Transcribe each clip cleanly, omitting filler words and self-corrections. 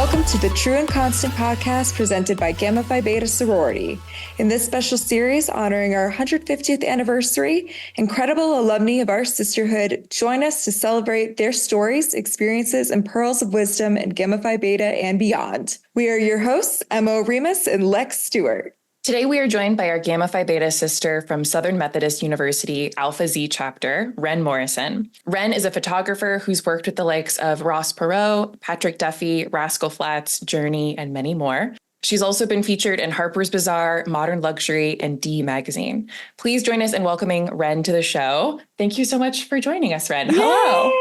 Welcome to the True and Constant podcast presented by Gamma Phi Beta sorority. In this special series honoring our 150th anniversary, incredible alumni of our sisterhood join us to celebrate their stories, experiences, and pearls of wisdom in Gamma Phi Beta and beyond. We are your hosts, Emma Remus and Lex Stewart. Today, we are joined by our Gamma Phi Beta sister from Southern Methodist University Alpha Z chapter, Wren Morrison. Wren is a photographer who's worked with the likes of Ross Perot, Patrick Duffy, Rascal Flatts, Journey, and many more. She's also been featured in Harper's Bazaar, Modern Luxury, and D Magazine. Please join us in welcoming Wren to the show. Thank you so much for joining us, Wren. Yay! Hello.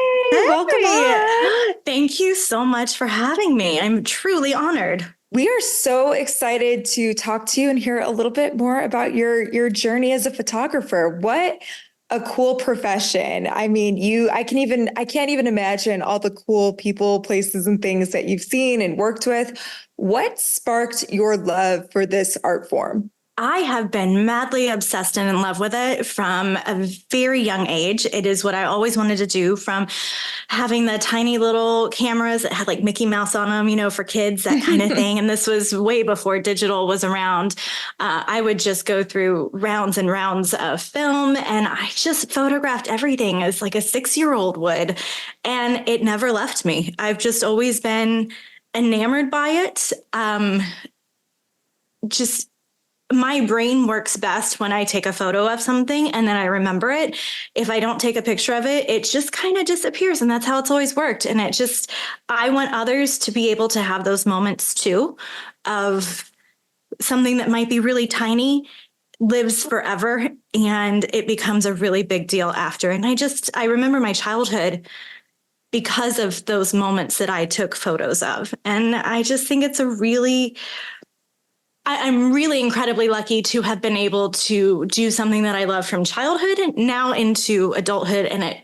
Welcome on. Thank you so much for having me. I'm truly honored. We are so excited to talk to you and hear a little bit more about your journey as a photographer. What a cool profession. I mean, I can't even imagine all the cool people, places, and things that you've seen and worked with. What sparked your love for this art form? I have been madly obsessed and in love with it from a very young age. It is what I always wanted to do, from having the tiny little cameras that had like Mickey Mouse on them, for kids, that kind of thing. And this was way before digital was around. I would just go through rounds and rounds of film, and I just photographed everything as like a 6-year-old would. And it never left me. I've just always been enamored by it. My brain works best when I take a photo of something and then I remember it. If I don't take a picture of it, it just kind of disappears. And that's how it's always worked. And I want others to be able to have those moments too, of something that might be really tiny, lives forever, and it becomes a really big deal after. And I remember my childhood because of those moments that I took photos of. And I just think it's I'm really incredibly lucky to have been able to do something that I love from childhood and now into adulthood, and it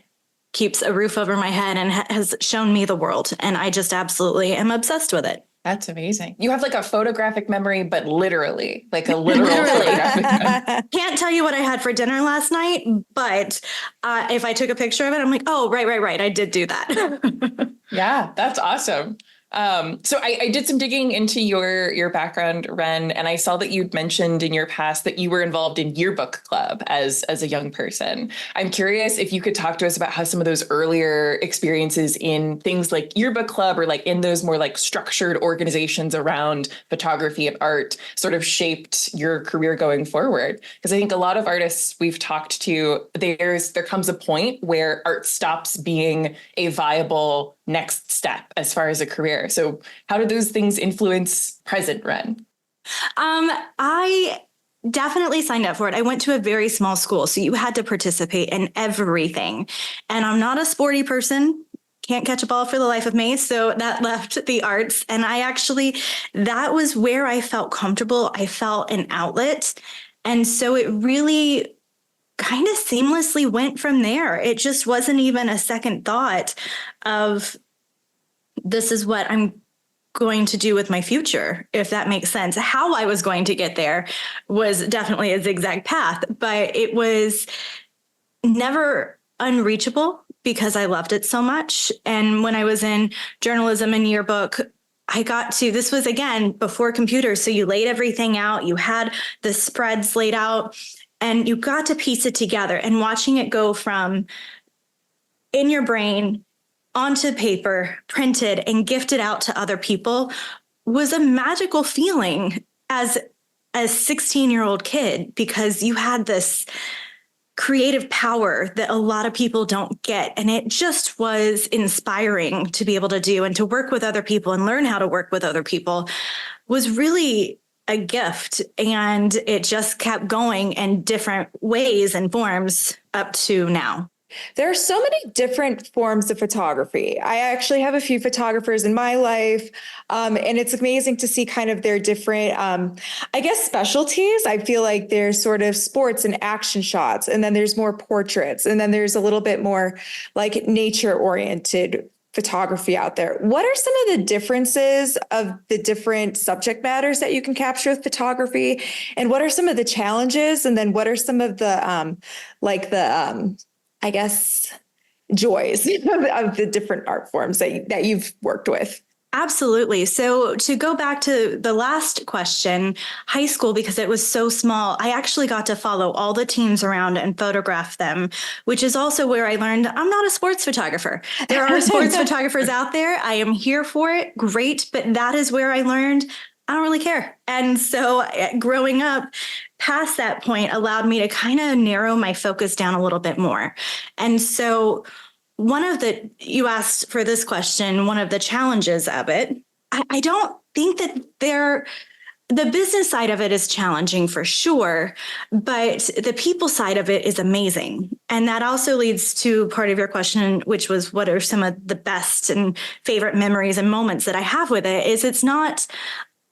keeps a roof over my head and has shown me the world. And I just absolutely am obsessed with it. That's amazing. You have like a photographic memory, but literally, like a literal photographic memory. Can't tell you what I had for dinner last night, but if I took a picture of it, I'm like, oh, right. I did do that. Yeah, that's awesome. So I did some digging into your background, Wren, and I saw that you'd mentioned in your past that you were involved in yearbook club as a young person. I'm curious if you could talk to us about how some of those earlier experiences in things like yearbook club or like in those more like structured organizations around photography and art sort of shaped your career going forward. Because I think a lot of artists we've talked to, there comes a point where art stops being a viable next step as far as a career. So how do those things influence present Wren? I definitely signed up for it. I went to a very small school, so you had to participate in everything. And I'm not a sporty person, can't catch a ball for the life of me. So that left the arts. And that was where I felt comfortable. I felt an outlet. And so it really kind of seamlessly went from there. It just wasn't even a second thought of this is what I'm going to do with my future, if that makes sense. How I was going to get there was definitely a zigzag path, but it was never unreachable because I loved it so much. And when I was in journalism and yearbook, this was again before computers. So you laid everything out, you had the spreads laid out, and you got to piece it together, and watching it go from in your brain onto paper, printed and gifted out to other people was a magical feeling as a 16-year-old kid, because you had this creative power that a lot of people don't get. And it just was inspiring to be able to do, and to work with other people and learn how to work with other people was really a gift. And it just kept going in different ways and forms up to now. There are so many different forms of photography. I actually have a few photographers in my life, and it's amazing to see kind of their different, specialties. I feel like there's sort of sports and action shots, and then there's more portraits, and then there's a little bit more like nature-oriented photography out there. What are some of the differences of the different subject matters that you can capture with photography? And what are some of the challenges? And then what are some of the, joys of the different art forms that you've worked with? Absolutely. So to go back to the last question, high school, because it was so small, I actually got to follow all the teams around and photograph them, which is also where I learned I'm not a sports photographer. There are sports photographers out there. I am here for it. Great. But that is where I learned I don't really care. And so growing up past that point allowed me to kind of narrow my focus down a little bit more. And so you asked for this question, one of the challenges of it, I don't think that the business side of it is challenging for sure, but the people side of it is amazing. And that also leads to part of your question, which was what are some of the best and favorite memories and moments that I have with it, is it's not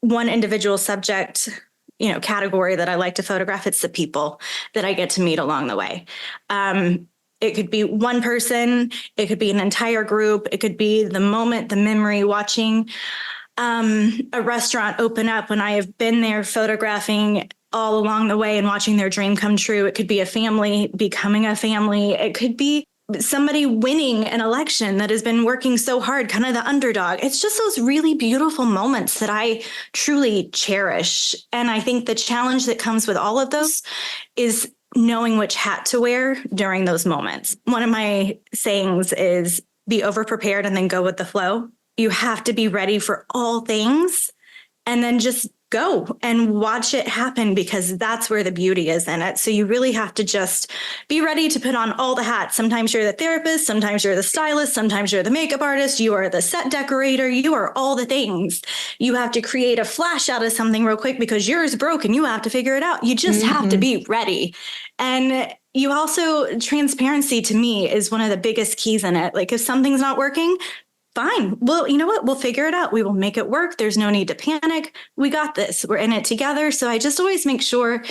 one individual subject, category that I like to photograph. It's the people that I get to meet along the way. It could be one person, it could be an entire group, it could be the moment, the memory, watching a restaurant open up when I have been there photographing all along the way and watching their dream come true. It could be a family becoming a family. It could be somebody winning an election that has been working so hard, kind of the underdog. It's just those really beautiful moments that I truly cherish. And I think the challenge that comes with all of those is knowing which hat to wear during those moments. One of my sayings is be overprepared and then go with the flow. You have to be ready for all things and then just go and watch it happen, because that's where the beauty is in it. So you really have to just be ready to put on all the hats. Sometimes you're the therapist, sometimes you're the stylist, sometimes you're the makeup artist, you are the set decorator, you are all the things. You have to create a flash out of something real quick because yours broke and you have to figure it out. You just have to be ready. And you also, transparency to me is one of the biggest keys in it. Like if something's not working, fine. Well, you know what? We'll figure it out. We will make it work. There's no need to panic. We got this. We're in it together. So I just always make sure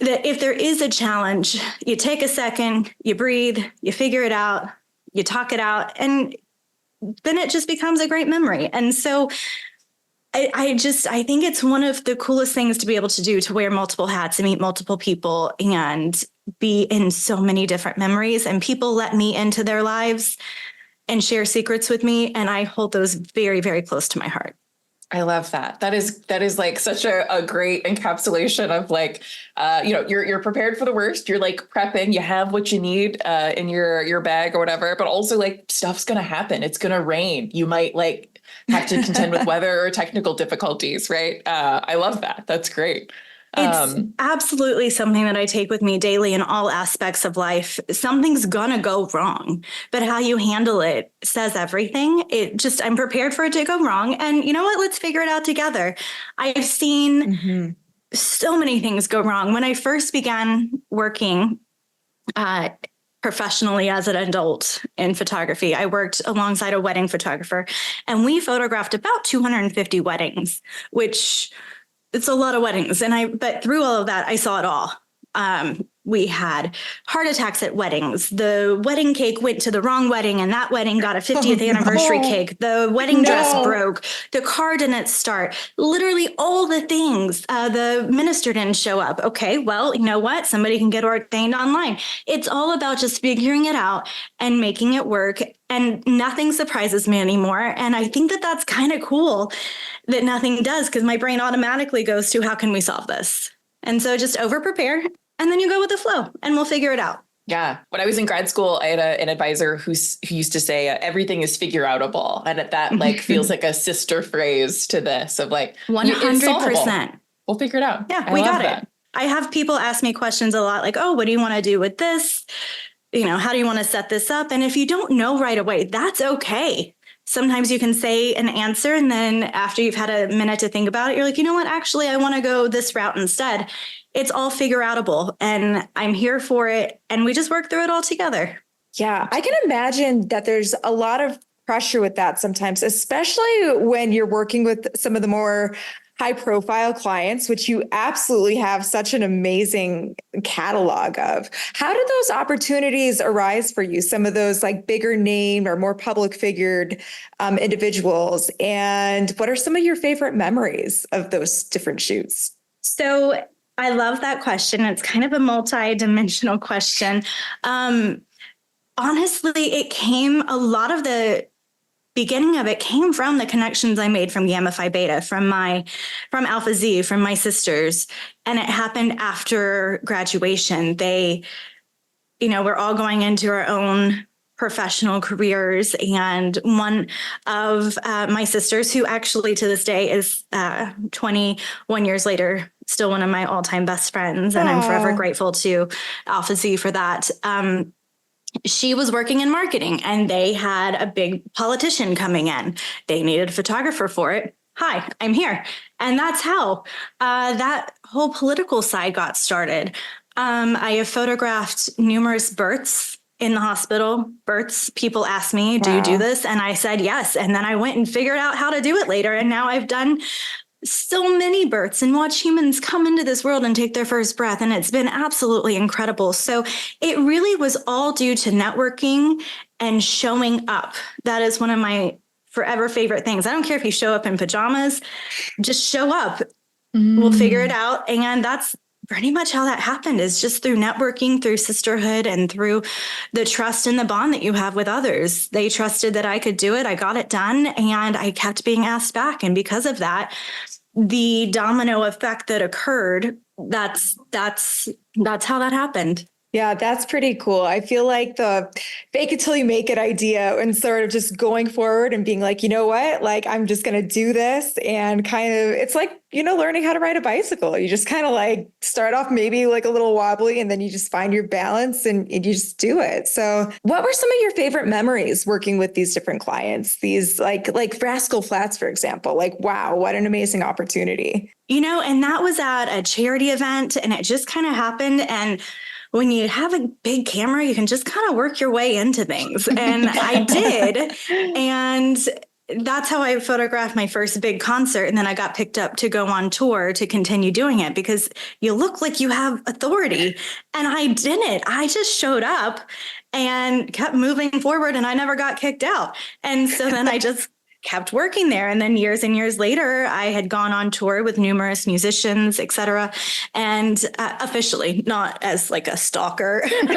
that if there is a challenge, you take a second, you breathe, you figure it out, you talk it out, and then it just becomes a great memory. And so I think it's one of the coolest things to be able to do, to wear multiple hats and meet multiple people and be in so many different memories. And people let me into their lives and share secrets with me. And I hold those very, very close to my heart. I love that. That is like such a great encapsulation of like, you're prepared for the worst. You're like prepping, you have what you need in your bag or whatever, but also like stuff's going to happen. It's going to rain. You might like have to contend with weather or technical difficulties. Right. I love that. That's great. It's absolutely something that I take with me daily in all aspects of life. Something's gonna go wrong, but how you handle it says everything. I'm prepared for it to go wrong. And you know what? Let's figure it out together. I've seen so many things go wrong. When I first began working professionally as an adult in photography, I worked alongside a wedding photographer, and we photographed about 250 weddings, which it's a lot of weddings. But through all of that, I saw it all. We had heart attacks at weddings. The wedding cake went to the wrong wedding, and that wedding got a 50th anniversary cake. The wedding dress broke. The car didn't start. Literally all the things. The minister didn't show up. Okay, well, you know what? Somebody can get ordained online. It's all about just figuring it out and making it work. And nothing surprises me anymore. And I think that that's kind of cool that nothing does, because my brain automatically goes to, how can we solve this? And so just over prepare, and then you go with the flow and we'll figure it out. Yeah. When I was in grad school, I had an advisor who used to say everything is figure outable. And that like feels like a sister phrase to this of like 100%. We'll figure it out. Yeah, we got it. I have people ask me questions a lot like, oh, what do you want to do with this? How do you want to set this up? And if you don't know right away, that's okay. Sometimes you can say an answer, and then after you've had a minute to think about it, you're like, you know what? Actually, I want to go this route instead. It's all figure outable, and I'm here for it. And we just work through it all together. Yeah, I can imagine that there's a lot of pressure with that sometimes, especially when you're working with some of the more high profile clients, which you absolutely have such an amazing catalog of. How did those opportunities arise for you? Some of those like bigger name or more public figured individuals. And what are some of your favorite memories of those different shoots? So I love that question. It's kind of a multi-dimensional question. Honestly, a lot of the beginning of it came from the connections I made from Gamma Phi Beta, from Alpha Z, from my sisters. And it happened after graduation. We're all going into our own professional careers. And one of my sisters, who actually to this day is 21 years later, still one of my all-time best friends. And I'm forever grateful to Alpha Z for that. She was working in marketing, and they had a big politician coming in. They needed a photographer for it. Hi, I'm here. And that's how that whole political side got started. I have photographed numerous births in the hospital. Births, people ask me, do you do this? And I said yes. And then I went and figured out how to do it later. And now I've done so many births and watch humans come into this world and take their first breath. And it's been absolutely incredible. So it really was all due to networking and showing up. That is one of my forever favorite things. I don't care if you show up in pajamas, just show up. We'll figure it out. And that's pretty much how that happened, is just through networking, through sisterhood, and through the trust and the bond that you have with others. They trusted that I could do it. I got it done, and I kept being asked back. And because of that, the domino effect that occurred, that's how that happened. Yeah, that's pretty cool. I feel like the fake it till you make it idea, and sort of just going forward and being like, you know what, like, I'm just going to do this. And kind of, it's like, learning how to ride a bicycle. You just kind of like start off maybe like a little wobbly, and then you just find your balance and you just do it. So what were some of your favorite memories working with these different clients? These like Rascal Flats, for example, like, wow, what an amazing opportunity. And that was at a charity event, and it just kind of happened. And when you have a big camera, you can just kind of work your way into things. And I did. And that's how I photographed my first big concert. And then I got picked up to go on tour to continue doing it, because you look like you have authority. And I didn't. I just showed up and kept moving forward, and I never got kicked out. And so then I just kept working there. And then years and years later, I had gone on tour with numerous musicians, et cetera. And officially, not as like a stalker. Thank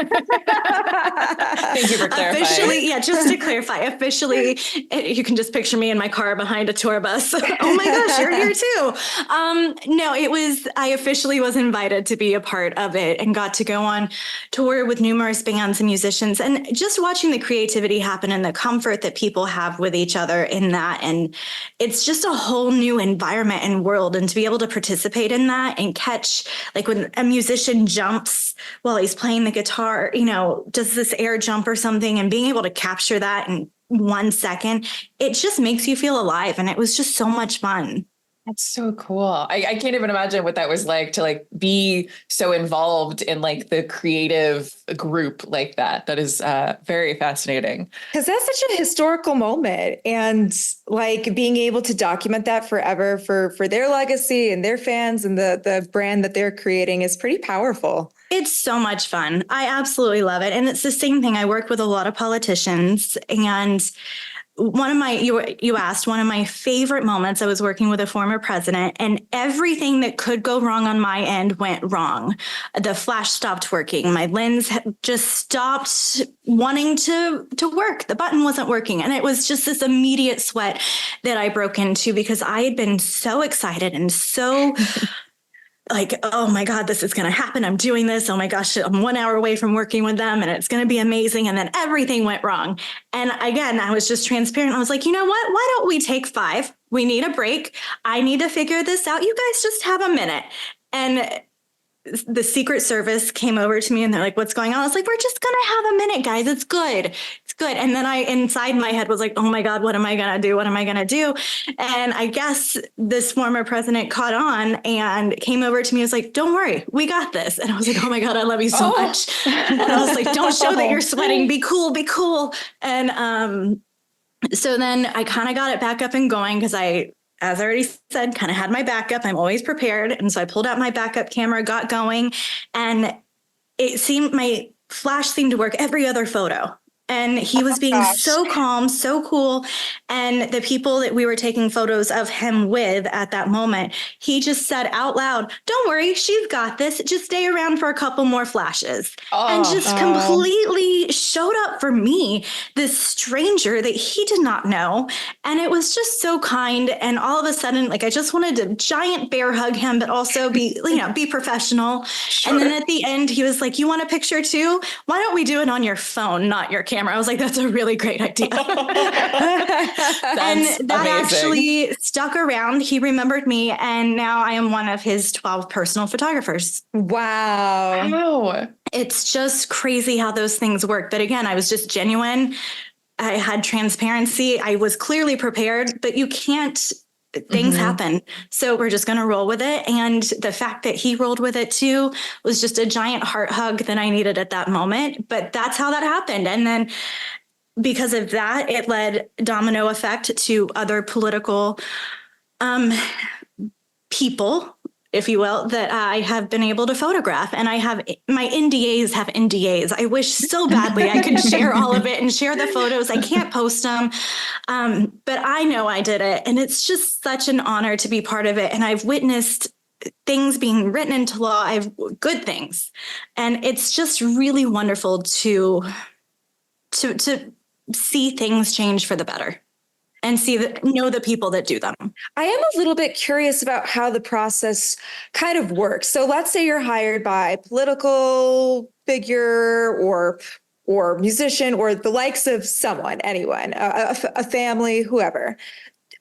you for clarifying. Officially, yeah, just to clarify, officially, you can just picture me in my car behind a tour bus. Oh my gosh, you're here too. No, I officially was invited to be a part of it and got to go on tour with numerous bands and musicians, and just watching the creativity happen and the comfort that people have with each other in that. And it's just a whole new environment and world. And to be able to participate in that and catch, like when a musician jumps while he's playing the guitar, does this air jump or something, and being able to capture that in 1 second, it just makes you feel alive. And it was just so much fun. That's so cool. I can't even imagine what that was like to like be so involved in like the creative group like that. That is very fascinating. Because that's such a historical moment, and like being able to document that forever for their legacy and their fans and the brand that they're creating is pretty powerful. It's so much fun. I absolutely love it. And it's the same thing. I work with a lot of politicians, and you asked, one of my favorite moments, I was working with a former president, and everything that could go wrong on my end went wrong. The flash stopped working. My lens just stopped wanting to work. The button wasn't working. And it was just this immediate sweat that I broke into, because I had been so excited and so like, oh my God, this is going to happen. I'm doing this. Oh my gosh, I'm 1 hour away from working with them, and it's going to be amazing. And then everything went wrong. And again, I was just transparent. I was like, you know what? Why don't we take 5? We need a break. I need to figure this out. You guys just have a minute. And the Secret Service came over to me, and they're like, what's going on? I was like, we're just going to have a minute, guys. It's good. It's good. And then inside my head was like, oh my God, what am I going to do? What am I going to do? And I guess this former president caught on and came over to me and was like, don't worry, we got this. And I was like, oh my God, I love you so much. And I was like, don't show that you're sweating. Be cool, be cool. And so then I kind of got it back up and going, because as I already said, kind of had my backup. I'm always prepared. And so I pulled out my backup camera, got going, and my flash seemed to work every other photo. And he was being so calm, so cool. And the people that we were taking photos of him with at that moment, he just said out loud, "Don't worry, she's got this. Just stay around for a couple more flashes." And just completely showed up for me, this stranger that he did not know. And it was just so kind. And all of a sudden, like, I just wanted to giant bear hug him, but also be, be professional. Sure. And then at the end, he was like, "You want a picture too? Why don't we do it on your phone, not your camera?" I was like, "That's a really great idea." And that amazing. Actually stuck around. He remembered me, and now I am one of his 12 personal photographers. Wow. It's just crazy how those things work. But again, I was just genuine. I had transparency. I was clearly prepared, but you can't. Things happen. So we're just going to roll with it. And the fact that he rolled with it too was just a giant heart hug that I needed at that moment. But that's how that happened. And then because of that, it led domino effect to other political people, if you will, that I have been able to photograph. And I have my NDAs have NDAs. I wish so badly I could share all of it and share the photos. I can't post them. But I know I did it. And it's just such an honor to be part of it. And I've witnessed things being written into law. I've good things. And it's just really wonderful to see things change for the better. And know the people that do them. I am a little bit curious about how the process kind of works. So let's say you're hired by a political figure or musician or the likes of someone, anyone, a family, whoever.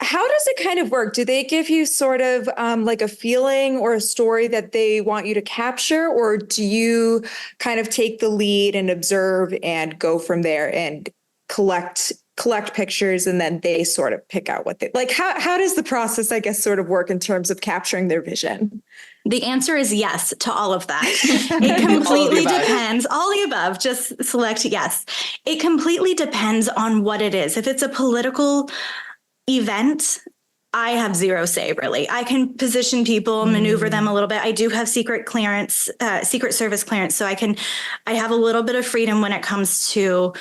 How does it kind of work? Do they give you sort of like a feeling or a story that they want you to capture, or do you kind of take the lead and observe and go from there and collect pictures, and then they sort of pick out what they like? How does the process, I guess, sort of work in terms of capturing their vision? The answer is yes to all of that. It completely depends. All the above, just select yes. It completely depends on what it is. If it's a political event, I have zero say, really. I can position people, maneuver them a little bit. I do have secret service clearance. So I have a little bit of freedom when it comes to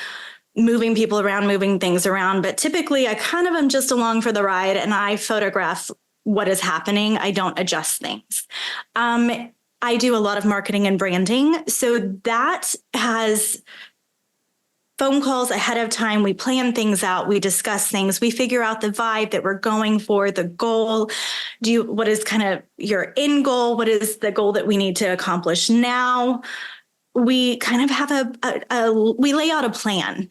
moving people around, moving things around. But typically I kind of am just along for the ride and I photograph what is happening. I don't adjust things. I do a lot of marketing and branding. So that has phone calls ahead of time. We plan things out. We discuss things. We figure out the vibe that we're going for, the goal. What is kind of your end goal? What is the goal that we need to accomplish now? We kind of have we lay out a plan.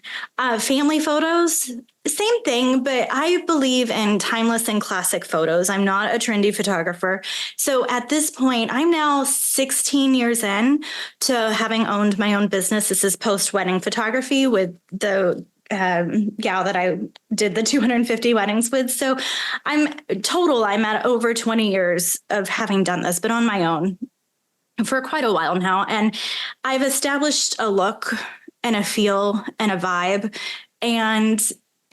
Family photos, same thing, but I believe in timeless and classic photos. I'm not a trendy photographer. So at this point, I'm now 16 years in to having owned my own business. This is post-wedding photography with the gal that I did the 250 weddings with. So I'm at over 20 years of having done this, but on my own for quite a while now. And I've established a look and a feel and a vibe. And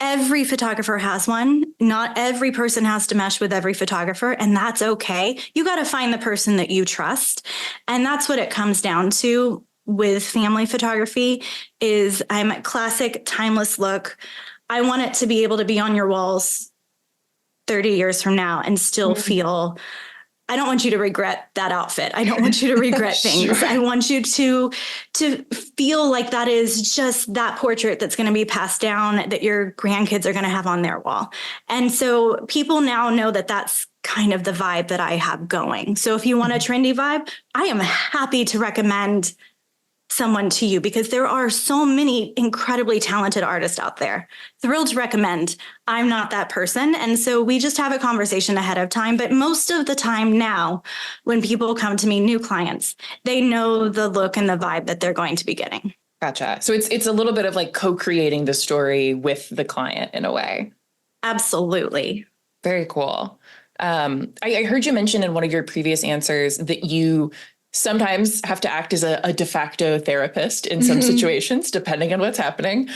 every photographer has one. Not every person has to mesh with every photographer, and that's okay. You got to find the person that you trust. And that's what it comes down to with family photography is I'm a classic, timeless look. I want it to be able to be on your walls 30 years from now and still feel, I don't want you to regret that outfit. I don't want you to regret things. Sure. I want you to feel like that is just that portrait that's going to be passed down that your grandkids are going to have on their wall. And so people now know that that's kind of the vibe that I have going. So if you want a trendy vibe, I am happy to recommend someone to you because there are so many incredibly talented artists out there. Thrilled to recommend. I'm not that person. And so we just have a conversation ahead of time. But most of the time now, when people come to me, new clients, they know the look and the vibe that they're going to be getting. Gotcha. So it's a little bit of like co-creating the story with the client in a way. Absolutely. Very cool. I heard you mention in one of your previous answers that you sometimes have to act as a de facto therapist in some situations, depending on what's happening.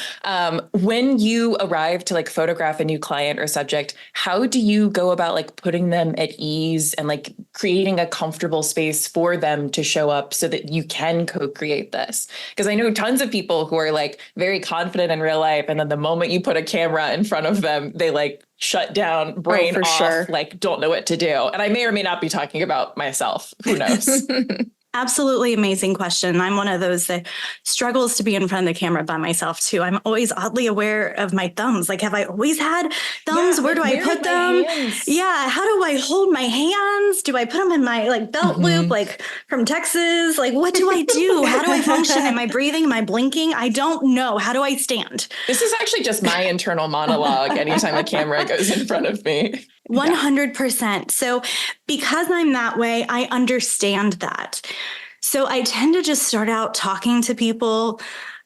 When you arrive to like photograph a new client or subject, how do you go about like putting them at ease and like creating a comfortable space for them to show up so that you can co-create this? Because I know tons of people who are like very confident in real life, and then the moment you put a camera in front of them, they like shut down, brain for off, sure. like don't know what to do. And I may or may not be talking about myself. Who knows? Absolutely amazing question. I'm one of those that struggles to be in front of the camera by myself too. I'm always oddly aware of my thumbs. Like, have I always had thumbs? Yeah, where do like, I put them? hands? Yeah. How do I hold my hands? Do I put them in my like belt loop, like from Texas? Like, what do I do? How do I function? Am I breathing? Am I blinking? I don't know. How do I stand? This is actually just my internal monologue anytime a camera goes in front of me. 100%. So because I'm that way, I understand that. So I tend to just start out talking to people.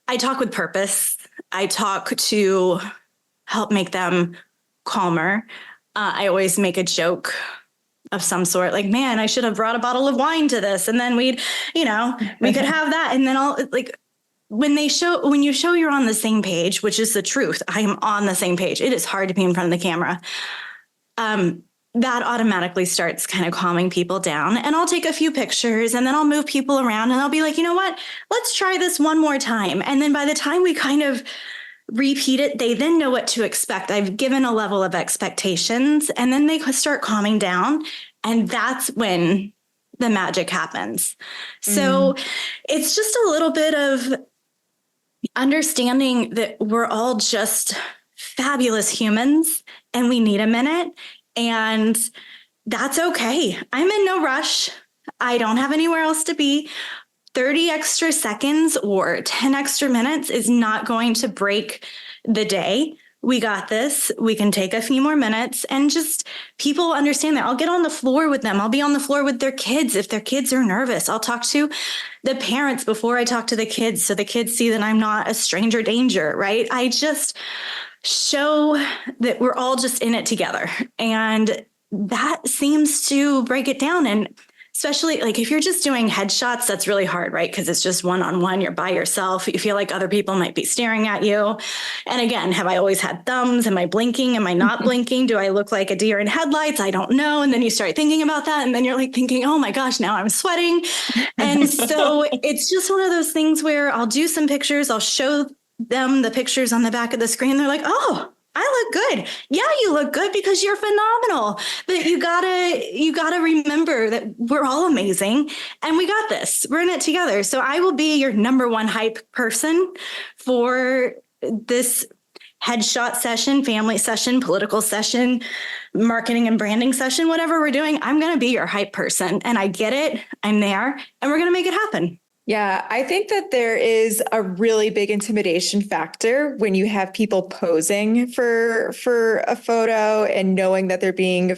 I talk with purpose. I talk to help make them calmer. I always make a joke of some sort, like, man, I should have brought a bottle of wine to this. And then we could have that. And then I'll like, when you show you're on the same page, which is the truth, I am on the same page. It is hard to be in front of the camera. That automatically starts kind of calming people down. And I'll take a few pictures and then I'll move people around and I'll be like, you know what, let's try this one more time. And then by the time we kind of repeat it, they then know what to expect. I've given a level of expectations and then they start calming down. And that's when the magic happens. So it's just a little bit of understanding that we're all just fabulous humans and we need a minute. And that's okay. I'm in no rush. I don't have anywhere else to be. 30 extra seconds or 10 extra minutes is not going to break the day. We got this. We can take a few more minutes and just people understand that. I'll get on the floor with them. I'll be on the floor with their kids. If their kids are nervous, I'll talk to the parents before I talk to the kids. So the kids see that I'm not a stranger danger, right? I just show that we're all just in it together. And that seems to break it down. And especially like if you're just doing headshots, that's really hard, right? Because it's just one-on-one, you're by yourself. You feel like other people might be staring at you. And again, have I always had thumbs? Am I blinking? Am I not blinking? Do I look like a deer in headlights? I don't know. And then you start thinking about that. And then you're like thinking, oh my gosh, now I'm sweating. And so it's just one of those things where I'll do some pictures. I'll show them the pictures on the back of the screen. They're like, oh, I look good. Yeah, you look good because you're phenomenal. But you gotta remember that we're all amazing and we got this. We're in it together. So I will be your number one hype person for this headshot session, family session, political session, marketing and branding session, whatever we're doing. I'm going to be your hype person and I get it. I'm there and we're going to make it happen. Yeah, I think that there is a really big intimidation factor when you have people posing for a photo and knowing that they're being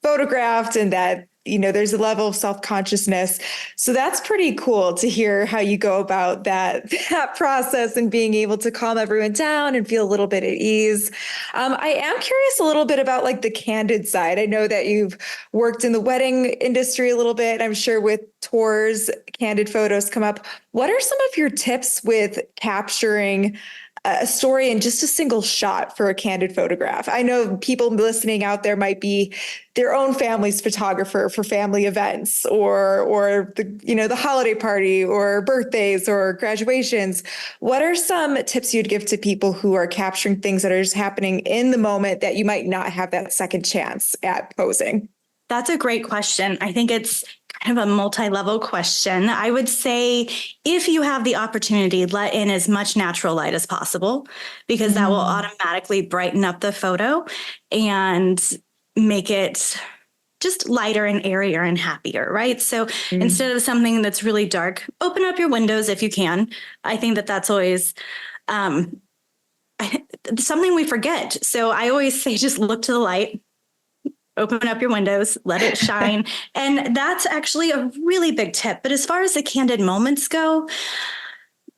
photographed and that, you know, there's a level of self-consciousness. So that's pretty cool to hear how you go about that process and being able to calm everyone down and feel a little bit at ease. I am curious a little bit about like the candid side. I know that you've worked in the wedding industry a little bit. I'm sure with tours, candid photos come up. What are some of your tips with capturing a story in just a single shot for a candid photograph? I know people listening out there might be their own family's photographer for family events or the holiday party or birthdays or graduations. What are some tips you'd give to people who are capturing things that are just happening in the moment that you might not have that second chance at posing? That's a great question. I think it's kind of a multi-level question. I would say if you have the opportunity, let in as much natural light as possible, because that will automatically brighten up the photo and make it just lighter and airier and happier, right? So instead of something that's really dark, open up your windows if you can. I think that that's always something we forget. So I always say, just look to the light. Open up your windows, let it shine. And that's actually a really big tip. But as far as the candid moments go,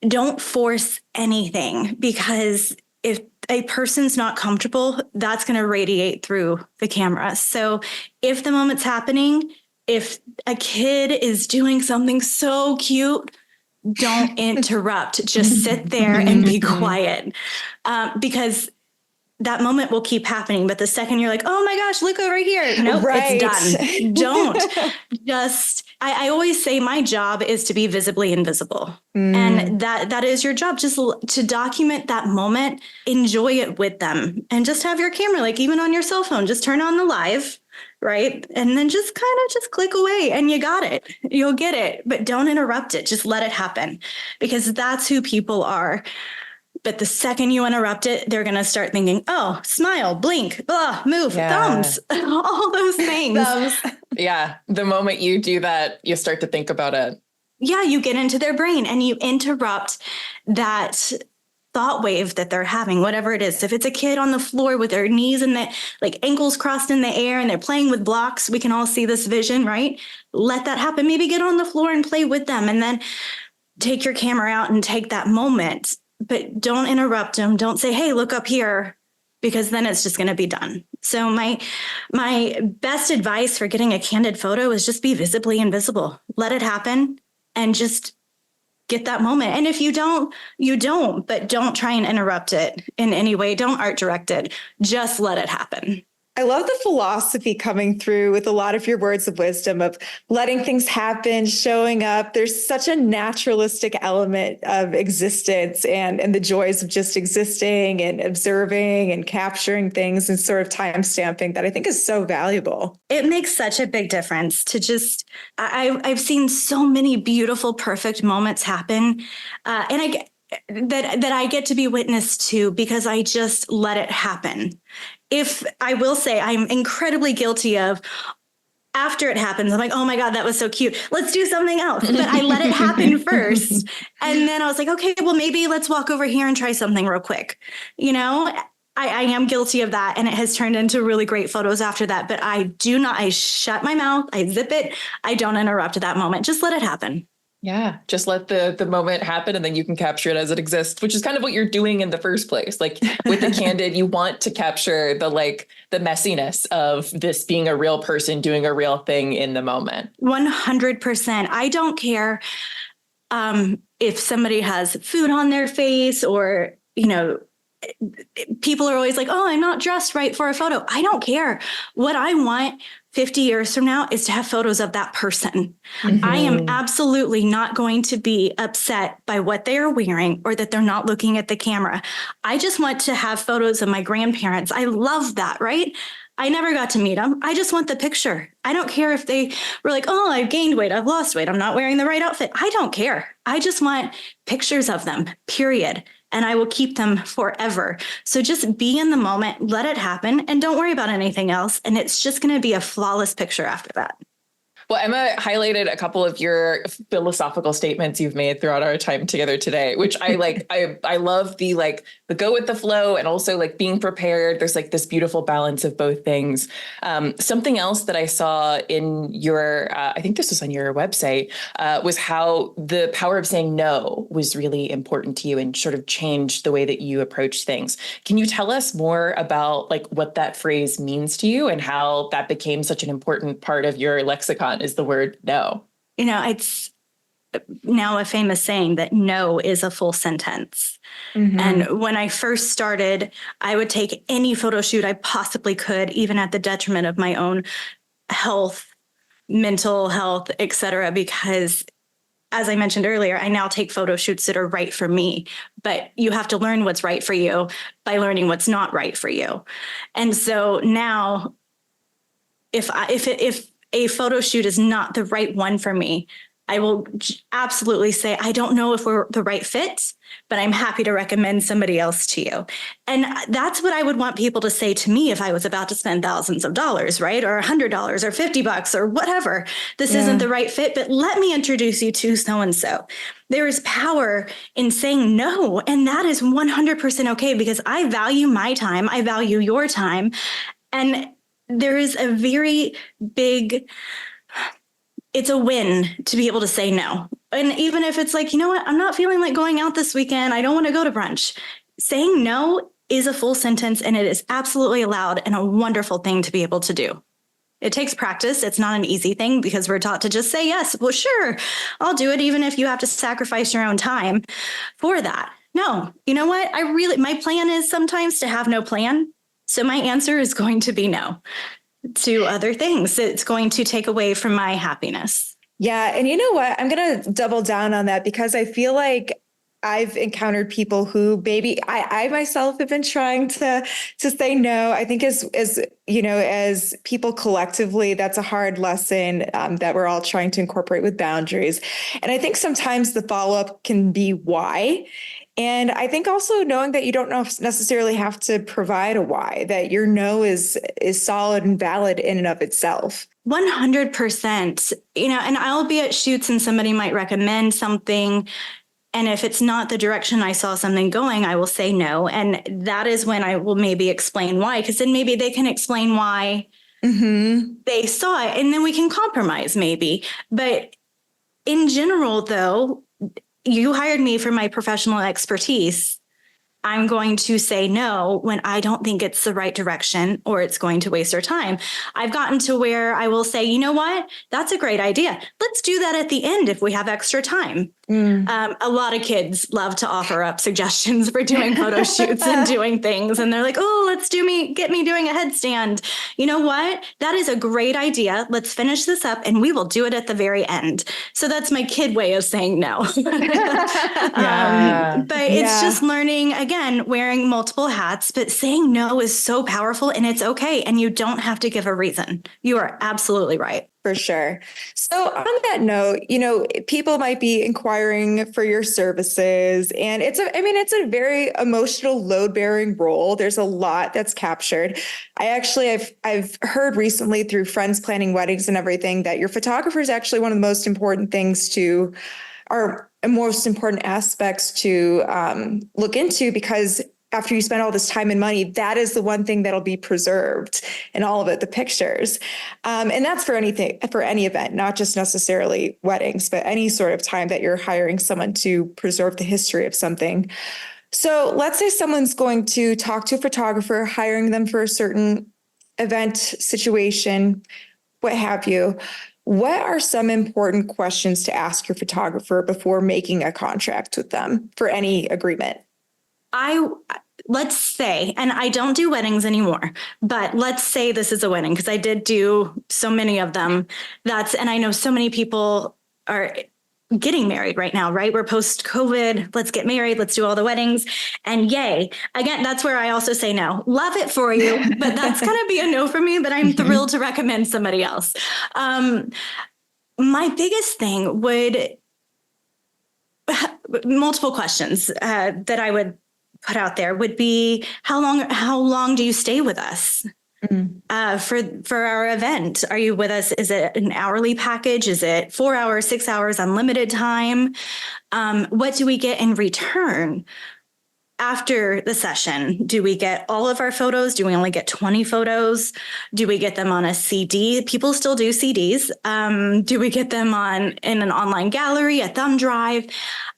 don't force anything, because if a person's not comfortable, that's going to radiate through the camera. So if the moment's happening if a kid is doing something so cute, don't interrupt. Just sit there and be quiet, because that moment will keep happening. But the second you're like, oh my gosh, look over here. Nope, Right. it's done. Don't. I always say my job is to be visibly invisible. And that is your job, just to document that moment, enjoy it with them, and just have your camera, like even on your cell phone, just turn on the live, right? And then just kind of just click away and you got it. You'll get it, but don't interrupt it. Just let it happen, because that's who people are. But the second you interrupt it, they're going to start thinking, oh, smile, blink, blah, move, thumbs, all those things. Yeah. The moment you do that, you start to think about it. Yeah, you get into their brain and you interrupt that thought wave that they're having, whatever it is. If it's a kid on the floor with their knees and the like ankles crossed in the air and they're playing with blocks, we can all see this vision, right? Let that happen. Maybe get on the floor and play with them, and then take your camera out and take that moment. But don't interrupt them. Don't say, hey, look up here, because then it's just going to be done. So my best advice for getting a candid photo is just be visibly invisible. Let it happen and just get that moment. And if you don't, you don't, but don't try and interrupt it in any way. Don't art direct it. Just let it happen. I love the philosophy coming through with a lot of your words of wisdom of letting things happen, showing up. There's such a naturalistic element of existence and the joys of just existing and observing and capturing things and sort of time stamping that I think is so valuable. It makes such a big difference to just, I've seen so many beautiful, perfect moments happen. And that I get to be witness to because I just let it happen. If I will say I'm incredibly guilty of, after it happens, I'm like, oh my God, that was so cute. Let's do something else. But I let it happen first. And then I was like, okay, well, maybe let's walk over here and try something real quick. You know, I am guilty of that. And it has turned into really great photos after that. But I shut my mouth, I zip it. I don't interrupt that moment. Just let it happen. Yeah, just let the moment happen and then you can capture it as it exists, which is kind of what you're doing in the first place. Like with the candid, you want to capture the messiness of this being a real person doing a real thing in the moment. 100%. I don't care if somebody has food on their face or, you know, people are always like, oh, I'm not dressed right for a photo. I don't care. What I want 50 years from now is to have photos of that person. Mm-hmm. I am absolutely not going to be upset by what they are wearing or that they're not looking at the camera. I just want to have photos of my grandparents. I love that, right? I never got to meet them. I just want the picture. I don't care if they were like, oh, I've gained weight, I've lost weight, I'm not wearing the right outfit. I don't care. I just want pictures of them, period. And I will keep them forever. So just be in the moment, let it happen, and don't worry about anything else. And it's just going to be a flawless picture after that. Well, Emma highlighted a couple of your philosophical statements you've made throughout our time together today, which I like. I love the go with the flow and also being prepared. There's this beautiful balance of both things. Something else that I saw in your, I think this was on your website, was how the power of saying no was really important to you and sort of changed the way that you approach things. Can you tell us more about what that phrase means to you and how that became such an important part of your lexicon? Is the word no. You know, it's now a famous saying that no is a full sentence. Mm-hmm. And when I first started, I would take any photo shoot I possibly could, even at the detriment of my own health, mental health, et cetera, because as I mentioned earlier, I now take photo shoots that are right for me, but you have to learn what's right for you by learning what's not right for you. And so now if a photo shoot is not the right one for me, I will absolutely say, I don't know if we're the right fit, but I'm happy to recommend somebody else to you. And that's what I would want people to say to me if I was about to spend thousands of dollars, right? Or $100 or $50 or whatever. This isn't the right fit, but let me introduce you to so-and-so. There is power in saying no. And that is 100% okay, because I value my time. I value your time. And there is a very big, it's a win to be able to say no. And even if it's you know what, I'm not feeling like going out this weekend, I don't want to go to brunch. Saying no is a full sentence, and it is absolutely allowed and a wonderful thing to be able to do. It takes practice. It's not an easy thing because we're taught to just say, yes, well, sure, I'll do it, even if you have to sacrifice your own time for that. No, you know what? My plan is sometimes to have no plan. So my answer is going to be no to other things. It's going to take away from my happiness. Yeah. And you know what? I'm going to double down on that because I feel like I've encountered people who maybe I myself have been trying to say no. I think as you know, as people collectively, that's a hard lesson that we're all trying to incorporate with boundaries. And I think sometimes the follow-up can be why. And I think also knowing that you don't necessarily have to provide a why, that your no is solid and valid in and of itself. 100%. You know, and I'll be at shoots and somebody might recommend something. And if it's not the direction I saw something going, I will say no. And that is when I will maybe explain why, because then maybe they can explain why they saw it. And then we can compromise maybe. But in general, though, you hired me for my professional expertise. I'm going to say no when I don't think it's the right direction or it's going to waste our time. I've gotten to where I will say, you know what? That's a great idea. Let's do that at the end if we have extra time. A lot of kids love to offer up suggestions for doing photo shoots and doing things. And they're like, oh, get me doing a headstand. You know what? That is a great idea. Let's finish this up and we will do it at the very end. So that's my kid way of saying no. But it's just learning, again, wearing multiple hats, but saying no is so powerful and it's okay. And you don't have to give a reason. You are absolutely right. For sure. So on that note, you know, people might be inquiring for your services and it's a very emotional load bearing role. There's a lot that's captured. I've heard recently through friends planning weddings and everything that your photographer is actually one of the most important things most important aspects to look into, because after you spend all this time and money, that is the one thing that'll be preserved in all of it, the pictures. And that's for any event, not just necessarily weddings, but any sort of time that you're hiring someone to preserve the history of something. So let's say someone's going to talk to a photographer, hiring them for a certain event situation, what have you. What are some important questions to ask your photographer before making a contract with them for any agreement? Let's say, and I don't do weddings anymore, but let's say this is a wedding because I did do so many of them. And I know so many people are getting married right now, right? We're post-COVID. Let's get married. Let's do all the weddings. And yay. Again, that's where I also say no. Love it for you, but that's going to be a no for me, but I'm thrilled to recommend somebody else. My biggest thing multiple questions that I would put out there would be, how long do you stay with us for our event? Are you with us? Is it an hourly package? Is it 4 hours, 6 hours, unlimited time? What do we get in return after the session? Do we get all of our photos? Do we only get 20 photos? Do we get them on a CD? People still do CDs. Do we get them in an online gallery, a thumb drive?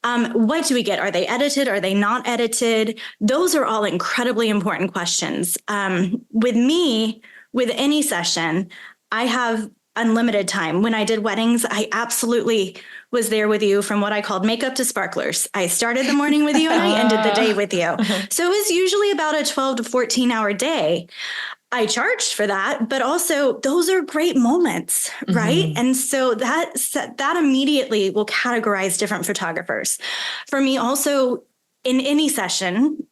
What do we get? Are they edited? Are they not edited? Those are all incredibly important questions. With me, with any session, I have unlimited time. When I did weddings, I absolutely was there with you from what I called makeup to sparklers. I started the morning with you and I ended the day with you. So it was usually about a 12 to 14 hour day. I charged for that, but also those are great moments, right? And so that immediately will categorize different photographers. For me also, in any session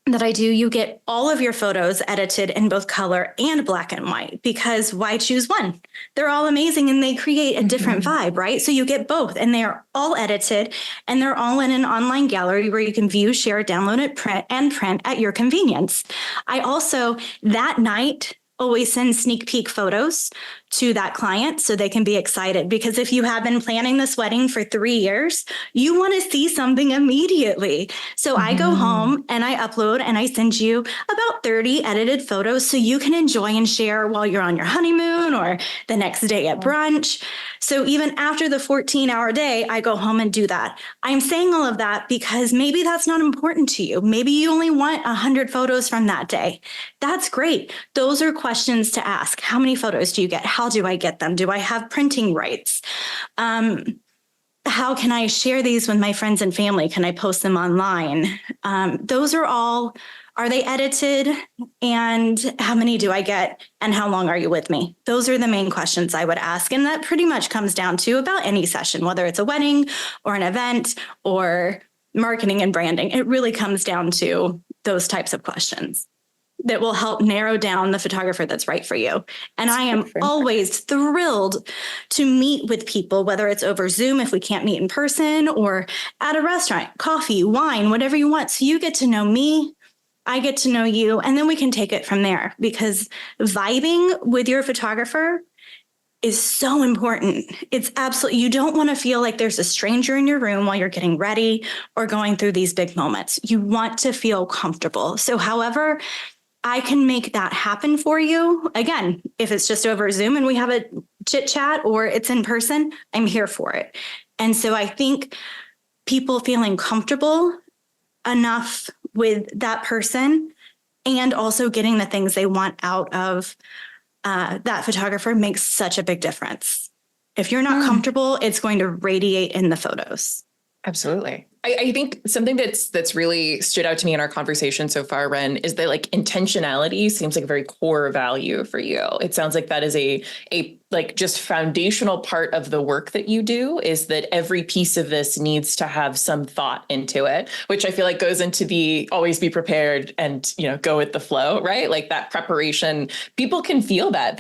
that I do, you get all of your photos edited in both color and black and white, because why choose one? They're all amazing and they create a different vibe, right? So you get both and they're all edited and they're all in an online gallery where you can view, share, download it, print at your convenience. I also, that night, always send sneak peek photos to that client so they can be excited. Because if you have been planning this wedding for 3 years, you want to see something immediately. So I go home and I upload and I send you about 30 edited photos so you can enjoy and share while you're on your honeymoon or the next day at brunch. So even after the 14-hour day, I go home and do that. I'm saying all of that because maybe that's not important to you. Maybe you only want 100 photos from that day. That's great. Those are questions to ask. How many photos do you get? How do I get them? Do I have printing rights? How can I share these with my friends and family? Can I post them online? Those are all, are they edited? And how many do I get? And how long are you with me? Those are the main questions I would ask. And that pretty much comes down to about any session, whether it's a wedding or an event or marketing and branding. It really comes down to those types of questions that will help narrow down the photographer that's right for you. And I am always thrilled to meet with people, whether it's over Zoom, if we can't meet in person, or at a restaurant, coffee, wine, whatever you want. So you get to know me, I get to know you, and then we can take it from there, because vibing with your photographer is so important. It's absolutely, you don't want to feel like there's a stranger in your room while you're getting ready or going through these big moments. You want to feel comfortable. So however I can make that happen for you. Again, if it's just over Zoom and we have a chit chat or it's in person, I'm here for it. And so I think people feeling comfortable enough with that person and also getting the things they want out of that photographer makes such a big difference. If you're not comfortable, it's going to radiate in the photos. Absolutely. I think something that's really stood out to me in our conversation so far, Ren, is that like intentionality seems like a very core value for you. It sounds like that is a like just foundational part of the work that you do, is that every piece of this needs to have some thought into it, which I feel like goes into the always be prepared and, go with the flow, right? Like that preparation, people can feel that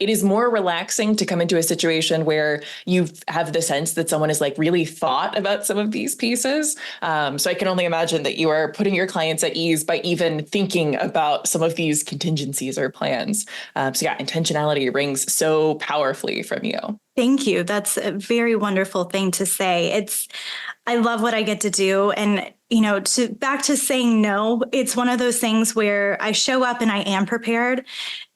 it is more relaxing to come into a situation where you have the sense that someone has like really thought about some of these pieces. So I can only imagine that you are putting your clients at ease by even thinking about some of these contingencies or plans. So yeah, intentionality rings so powerfully from you. Thank you. That's a very wonderful thing to say. I love what I get to do. And, back to saying no, it's one of those things where I show up and I am prepared,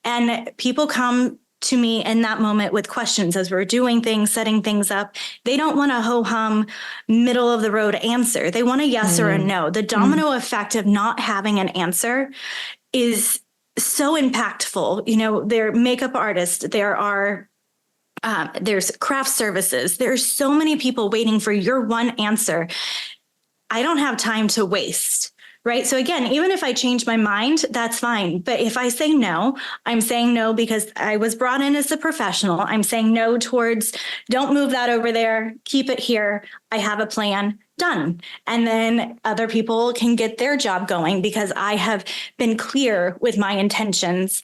and people come to me in that moment with questions as we're doing things, setting things up. They don't want a ho-hum, middle of the road answer. They want a yes or a no. The domino effect of not having an answer is so impactful. They're makeup artists. There's craft services. There's so many people waiting for your one answer. I don't have time to waste. Right. So again, even if I change my mind, that's fine. But if I say no, I'm saying no because I was brought in as a professional. I'm saying no towards, don't move that over there. Keep it here. I have a plan. Done. And then other people can get their job going because I have been clear with my intentions.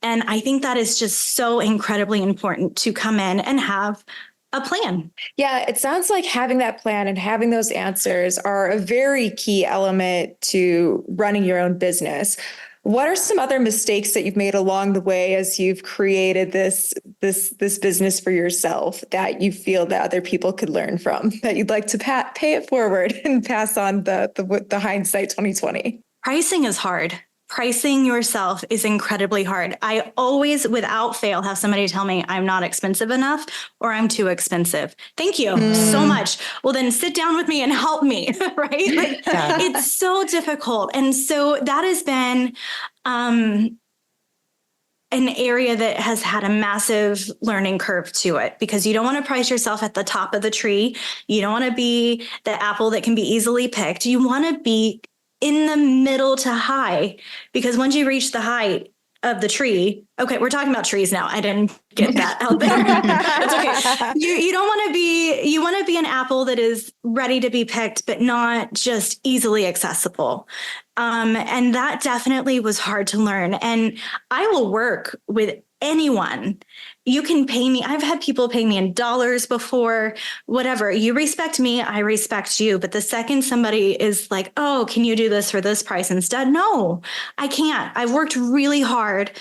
And I think that is just so incredibly important to come in and have a plan. Yeah, it sounds like having that plan and having those answers are a very key element to running your own business. What are some other mistakes that you've made along the way as you've created this business for yourself that you feel that other people could learn from, that you'd like to pay it forward and pass on the hindsight 2020? Pricing is hard. Pricing yourself is incredibly hard. I always, without fail, have somebody tell me I'm not expensive enough or I'm too expensive. Thank you so much. Well, then sit down with me and help me, right? It's so difficult. And so that has been an area that has had a massive learning curve to it, because you don't want to price yourself at the top of the tree. You don't want to be the apple that can be easily picked. You want to be in the middle to high, because once you reach the height of the tree, okay, we're talking about trees now. I didn't get that out there. That's okay. You don't want to be, you want to be an apple that is ready to be picked, but not just easily accessible. And that definitely was hard to learn. And I will work with anyone. You can pay me. I've had people pay me in dollars before, whatever. You respect me, I respect you. But the second somebody is like, oh, can you do this for this price instead? No, I can't. I've worked really hard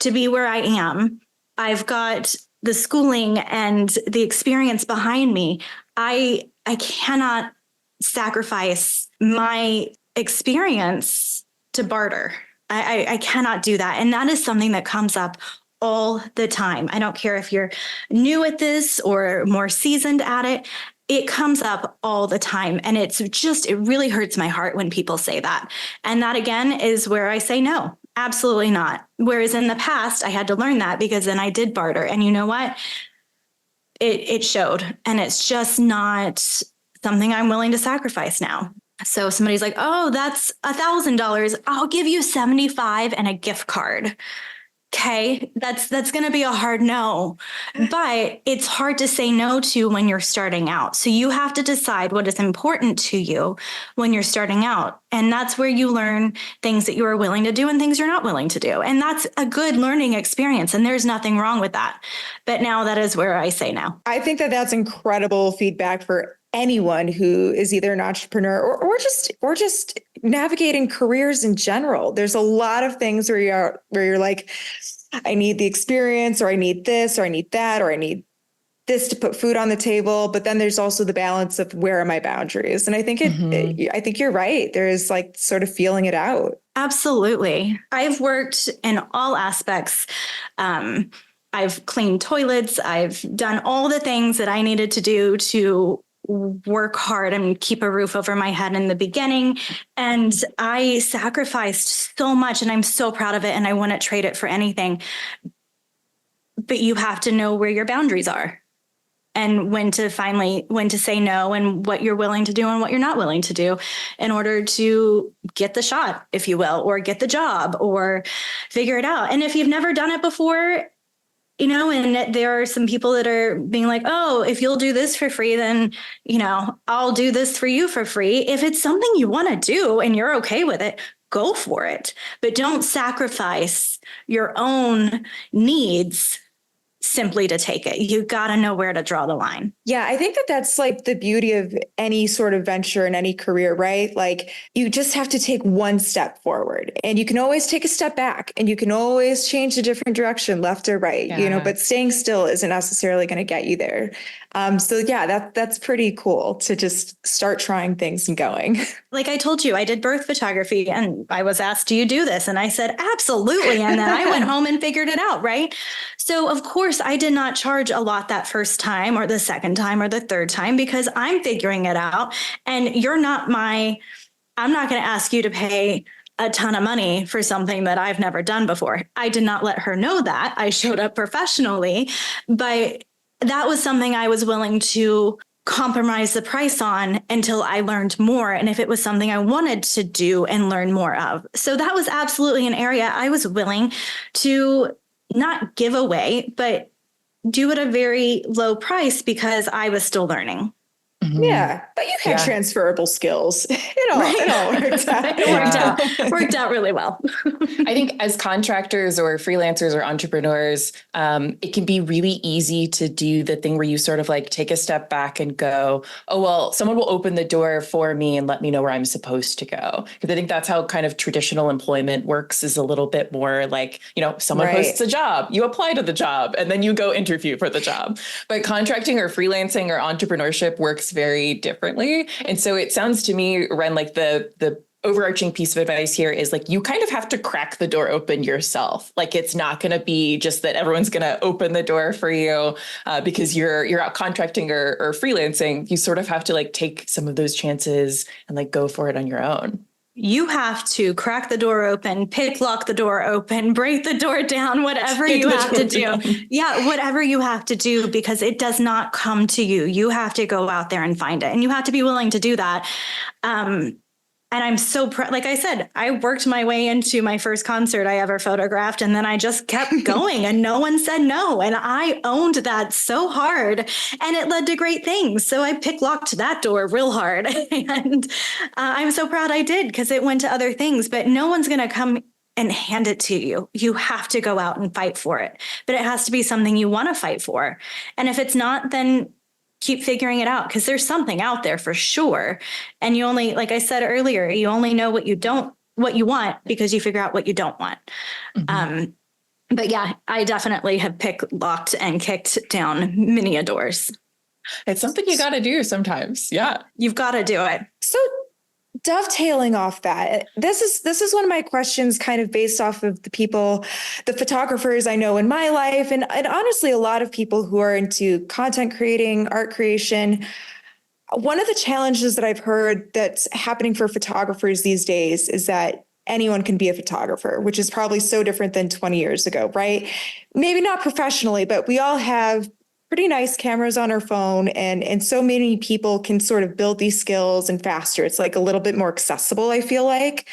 to be where I am. I've got the schooling and the experience behind me. I cannot sacrifice my experience to barter. I cannot do that. And that is something that comes up all the time. I don't care if you're new at this or more seasoned at it. It comes up all the time. And it really hurts my heart when people say that. And that again is where I say no, absolutely not. Whereas in the past, I had to learn that because then I did barter. And you know what? It showed. And it's just not something I'm willing to sacrifice now. So somebody's like, oh, that's $1,000. I'll give you 75 and a gift card. Okay, that's going to be a hard no, but it's hard to say no to when you're starting out. So you have to decide what is important to you when you're starting out. And that's where you learn things that you are willing to do and things you're not willing to do. And that's a good learning experience. And there's nothing wrong with that. But now that is where I say no. I think that that's incredible feedback for anyone who is either an entrepreneur or just navigating careers in general. There's a lot of things where you're like, I need the experience, or I need this, or I need that, or I need this to put food on the table. But then there's also the balance of where are my boundaries? And I think I think you're right. There is like sort of feeling it out. Absolutely. I've worked in all aspects. I've cleaned toilets. I've done all the things that I needed to do to work hard and keep a roof over my head in the beginning. And I sacrificed so much and I'm so proud of it. And I wouldn't trade it for anything. But you have to know where your boundaries are and when to say no and what you're willing to do and what you're not willing to do in order to get the shot, if you will, or get the job or figure it out. And if you've never done it before, and there are some people that are being like, oh, if you'll do this for free, then, I'll do this for you for free. If it's something you want to do and you're okay with it, go for it. But don't sacrifice your own needs simply to take it. You got to know where to draw the line. Yeah, I think that that's like the beauty of any sort of venture in any career, right? Like you just have to take one step forward and you can always take a step back and you can always change a different direction, left or right, but staying still isn't necessarily going to get you there. So yeah, that's pretty cool to just start trying things and going. Like I told you, I did birth photography and I was asked, do you do this? And I said, absolutely. And then I went home and figured it out. Right. So of course I did not charge a lot that first time or the second time or the third time because I'm figuring it out. And I'm not going to ask you to pay a ton of money for something that I've never done before. I did not let her know that. I showed up professionally, but that was something I was willing to compromise the price on until I learned more. And if it was something I wanted to do and learn more of. So that was absolutely an area I was willing to not give away, but do at a very low price because I was still learning. Mm-hmm. Yeah, but you had transferable skills. It all worked out. It worked out really well. I think as contractors or freelancers or entrepreneurs, it can be really easy to do the thing where you sort of like take a step back and go, oh, well, someone will open the door for me and let me know where I'm supposed to go. Because I think that's how kind of traditional employment works, is a little bit more like, someone posts a job, you apply to the job, and then you go interview for the job. But contracting or freelancing or entrepreneurship works very differently. And so it sounds to me, Ren, like the overarching piece of advice here is like, you kind of have to crack the door open yourself. Like, it's not going to be just that everyone's going to open the door for you because you're out contracting or freelancing. You sort of have to like take some of those chances and like go for it on your own. You have to crack the door open, lock the door open, break the door down, whatever you have to do. Yeah, whatever you have to do, because it does not come to you. You have to go out there and find it. And you have to be willing to do that. And I'm so proud. Like I said, I worked my way into my first concert I ever photographed, and then I just kept going and no one said no. And I owned that so hard and it led to great things. So I locked that door real hard. And I'm so proud I did, because it went to other things, but no one's going to come and hand it to you. You have to go out and fight for it, but it has to be something you want to fight for. And if it's not, then keep figuring it out, because there's something out there for sure. And you only, like I said earlier, you only know what you want because you figure out what you don't want. Mm-hmm. But yeah, I definitely have locked and kicked down many doors. It's something you got to do sometimes. Yeah. You've got to do it. So dovetailing off that, this is one of my questions kind of based off of the photographers I know in my life, and honestly, a lot of people who are into content creating, art creation. One of the challenges that I've heard that's happening for photographers these days is that anyone can be a photographer, which is probably so different than 20 years ago, right? Maybe not professionally, but we all have pretty nice cameras on our phone, and so many people can sort of build these skills and faster. It's like a little bit more accessible, I feel like.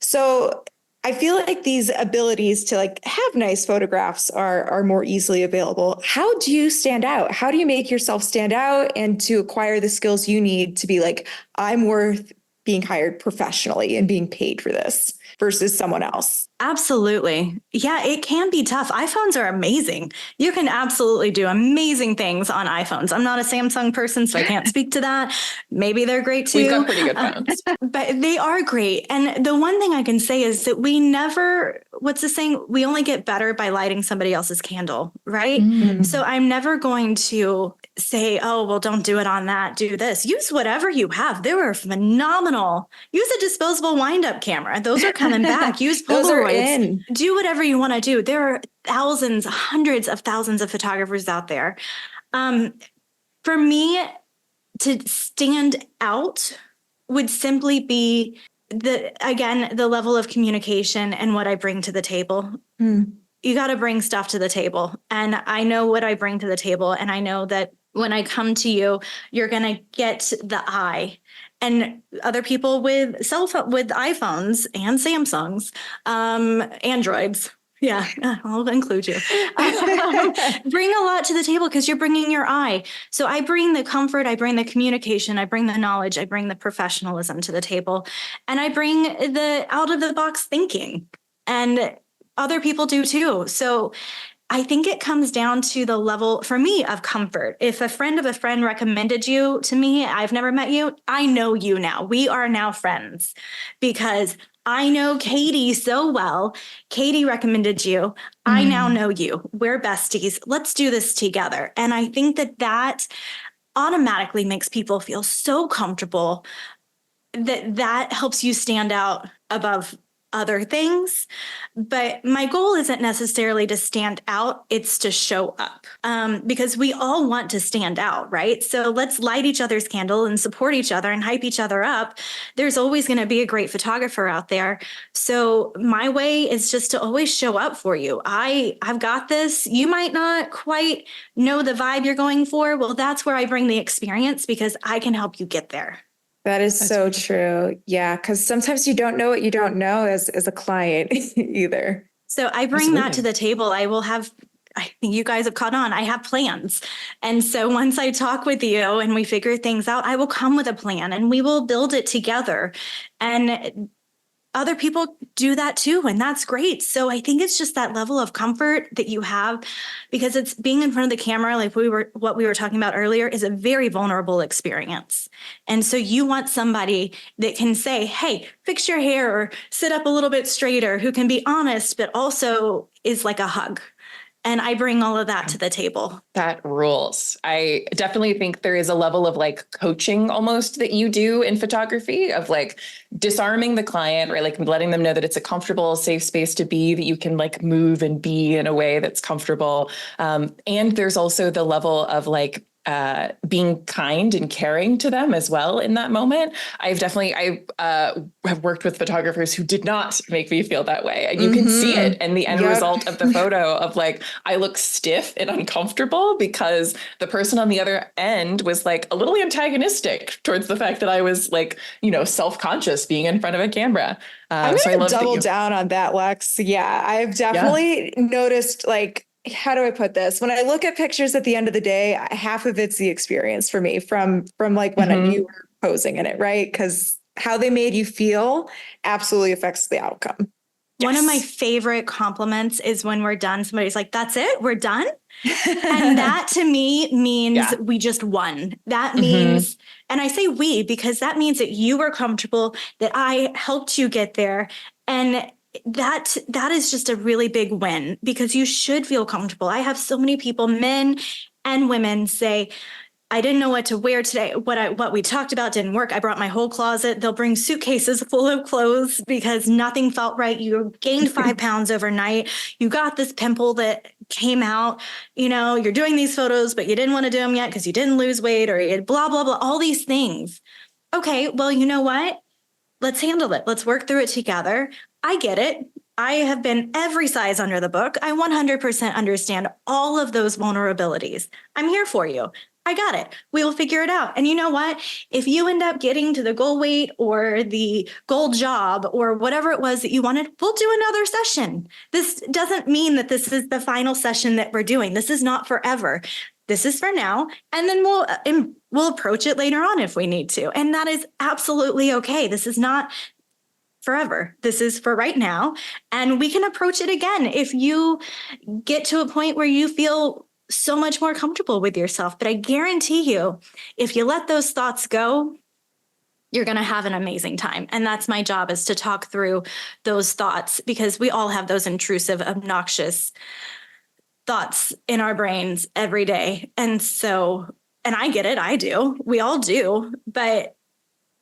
So I feel like these abilities to like have nice photographs are more easily available. How do you stand out? How do you make yourself stand out and to acquire the skills you need to be like, I'm worth being hired professionally and being paid for this versus someone else? Absolutely. Yeah, it can be tough. iPhones are amazing. You can absolutely do amazing things on iPhones. I'm not a Samsung person, so I can't speak to that. Maybe they're great too. We've got pretty good phones. But they are great. And the one thing I can say is that we never, what's the saying? We only get better by lighting somebody else's candle, right? So I'm never going to say, oh, well, don't do it on that, do this. Use whatever you have. They were phenomenal. Use a disposable wind-up camera. Those are coming back. Use Polaroids. Do whatever you want to do. There are thousands, hundreds of thousands of photographers out there. For me, to stand out would simply be the level of communication and what I bring to the table. You got to bring stuff to the table. And I know what I bring to the table. And I know that when I come to you, you're going to get the eye. And other people with with iPhones and Samsungs, Androids. Yeah, I'll include you. Bring a lot to the table because you're bringing your eye. So I bring the comfort, I bring the communication, I bring the knowledge, I bring the professionalism to the table, and I bring the out of the box thinking. And other people do too. So I think it comes down to the level, for me, of comfort. If a friend of a friend recommended you to me, I've never met you, I know you now. We are now friends because I know Katie so well. Katie recommended you. I now know you. We're besties. Let's do this together. And I think that automatically makes people feel so comfortable that helps you stand out above other things. But my goal isn't necessarily to stand out, it's to show up, because we all want to stand out, right? So let's light each other's candle and support each other and hype each other up. There's always going to be a great photographer out there. So my way is just to always show up for you. I've got this. You might not quite know the vibe you're going for. Well, that's where I bring the experience because I can help you get there. That is so true. Yeah, because sometimes you don't know what you don't know as a client either. So I bring that to the table. I think you guys have caught on. I have plans. And so once I talk with you and we figure things out, I will come with a plan and we will build it together. And other people do that too. And that's great. So I think it's just that level of comfort that you have because it's being in front of the camera, like what we were talking about earlier, is a very vulnerable experience. And so you want somebody that can say, hey, fix your hair or sit up a little bit straighter, who can be honest, but also is like a hug. And I bring all of that to the table. That rules. I definitely think there is a level of like coaching almost that you do in photography of like disarming the client, right? Like letting them know that it's a comfortable, safe space to be, that you can like move and be in a way that's comfortable. And there's also the level of like being kind and caring to them as well in that moment. I have worked with photographers who did not make me feel that way. And you can see it in the end result of the photo of like, I look stiff and uncomfortable because the person on the other end was like a little antagonistic towards the fact that I was like, self-conscious being in front of a camera. I'm going to double down on that, Lex. Yeah, I've definitely noticed like, how do I put this? When I look at pictures at the end of the day, half of it's the experience for me from like when you were posing in it, right? Because how they made you feel absolutely affects the outcome. One of my favorite compliments is when we're done, somebody's like, that's it, we're done. And that to me means we just won. That means, and I say we, because that means that you were comfortable, that I helped you get there. And that is just a really big win, because you should feel comfortable. I have so many people, men and women, say, I didn't know what to wear today. What we talked about didn't work. I brought my whole closet. They'll bring suitcases full of clothes because nothing felt right. You gained 5 pounds overnight. You got this pimple that came out. You're doing these photos, but you didn't want to do them yet because you didn't lose weight, or you blah, blah, blah, all these things. Okay, well, you know what? Let's handle it. Let's work through it together. I get it. I have been every size under the book. I 100% understand all of those vulnerabilities. I'm here for you. I got it. We will figure it out. And you know what? If you end up getting to the goal weight or the goal job or whatever it was that you wanted, we'll do another session. This doesn't mean that this is the final session that we're doing. This is not forever. This is for now. And then we'll approach it later on if we need to. And that is absolutely okay. This is not forever. This is for right now. And we can approach it again if you get to a point where you feel so much more comfortable with yourself. But I guarantee you, if you let those thoughts go, you're going to have an amazing time. And that's my job, is to talk through those thoughts, because we all have those intrusive, obnoxious thoughts in our brains every day. And I get it. I do. We all do. But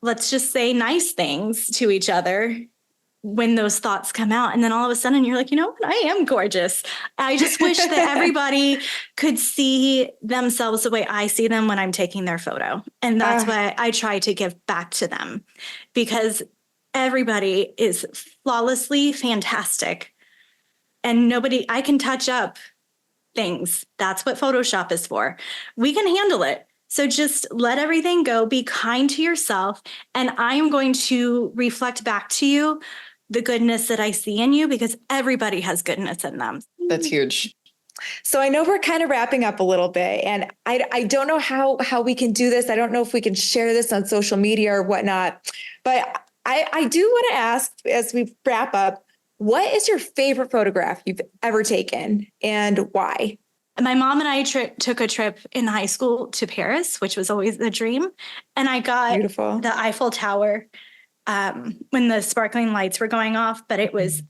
let's just say nice things to each other when those thoughts come out. And then all of a sudden you're like, you know what? I am gorgeous. I just wish that everybody could see themselves the way I see them when I'm taking their photo. And that's why I try to give back to them, because everybody is flawlessly fantastic. And I can touch up things. That's what Photoshop is for. We can handle it. So just let everything go, be kind to yourself. And I am going to reflect back to you the goodness that I see in you, because everybody has goodness in them. That's huge. So I know we're kind of wrapping up a little bit, and I don't know how we can do this. I don't know if we can share this on social media or whatnot, but I do want to ask, as we wrap up, what is your favorite photograph you've ever taken and why? My mom and I took a trip in high school to Paris, which was always the dream. And I got Beautiful. The Eiffel Tower when the sparkling lights were going off, but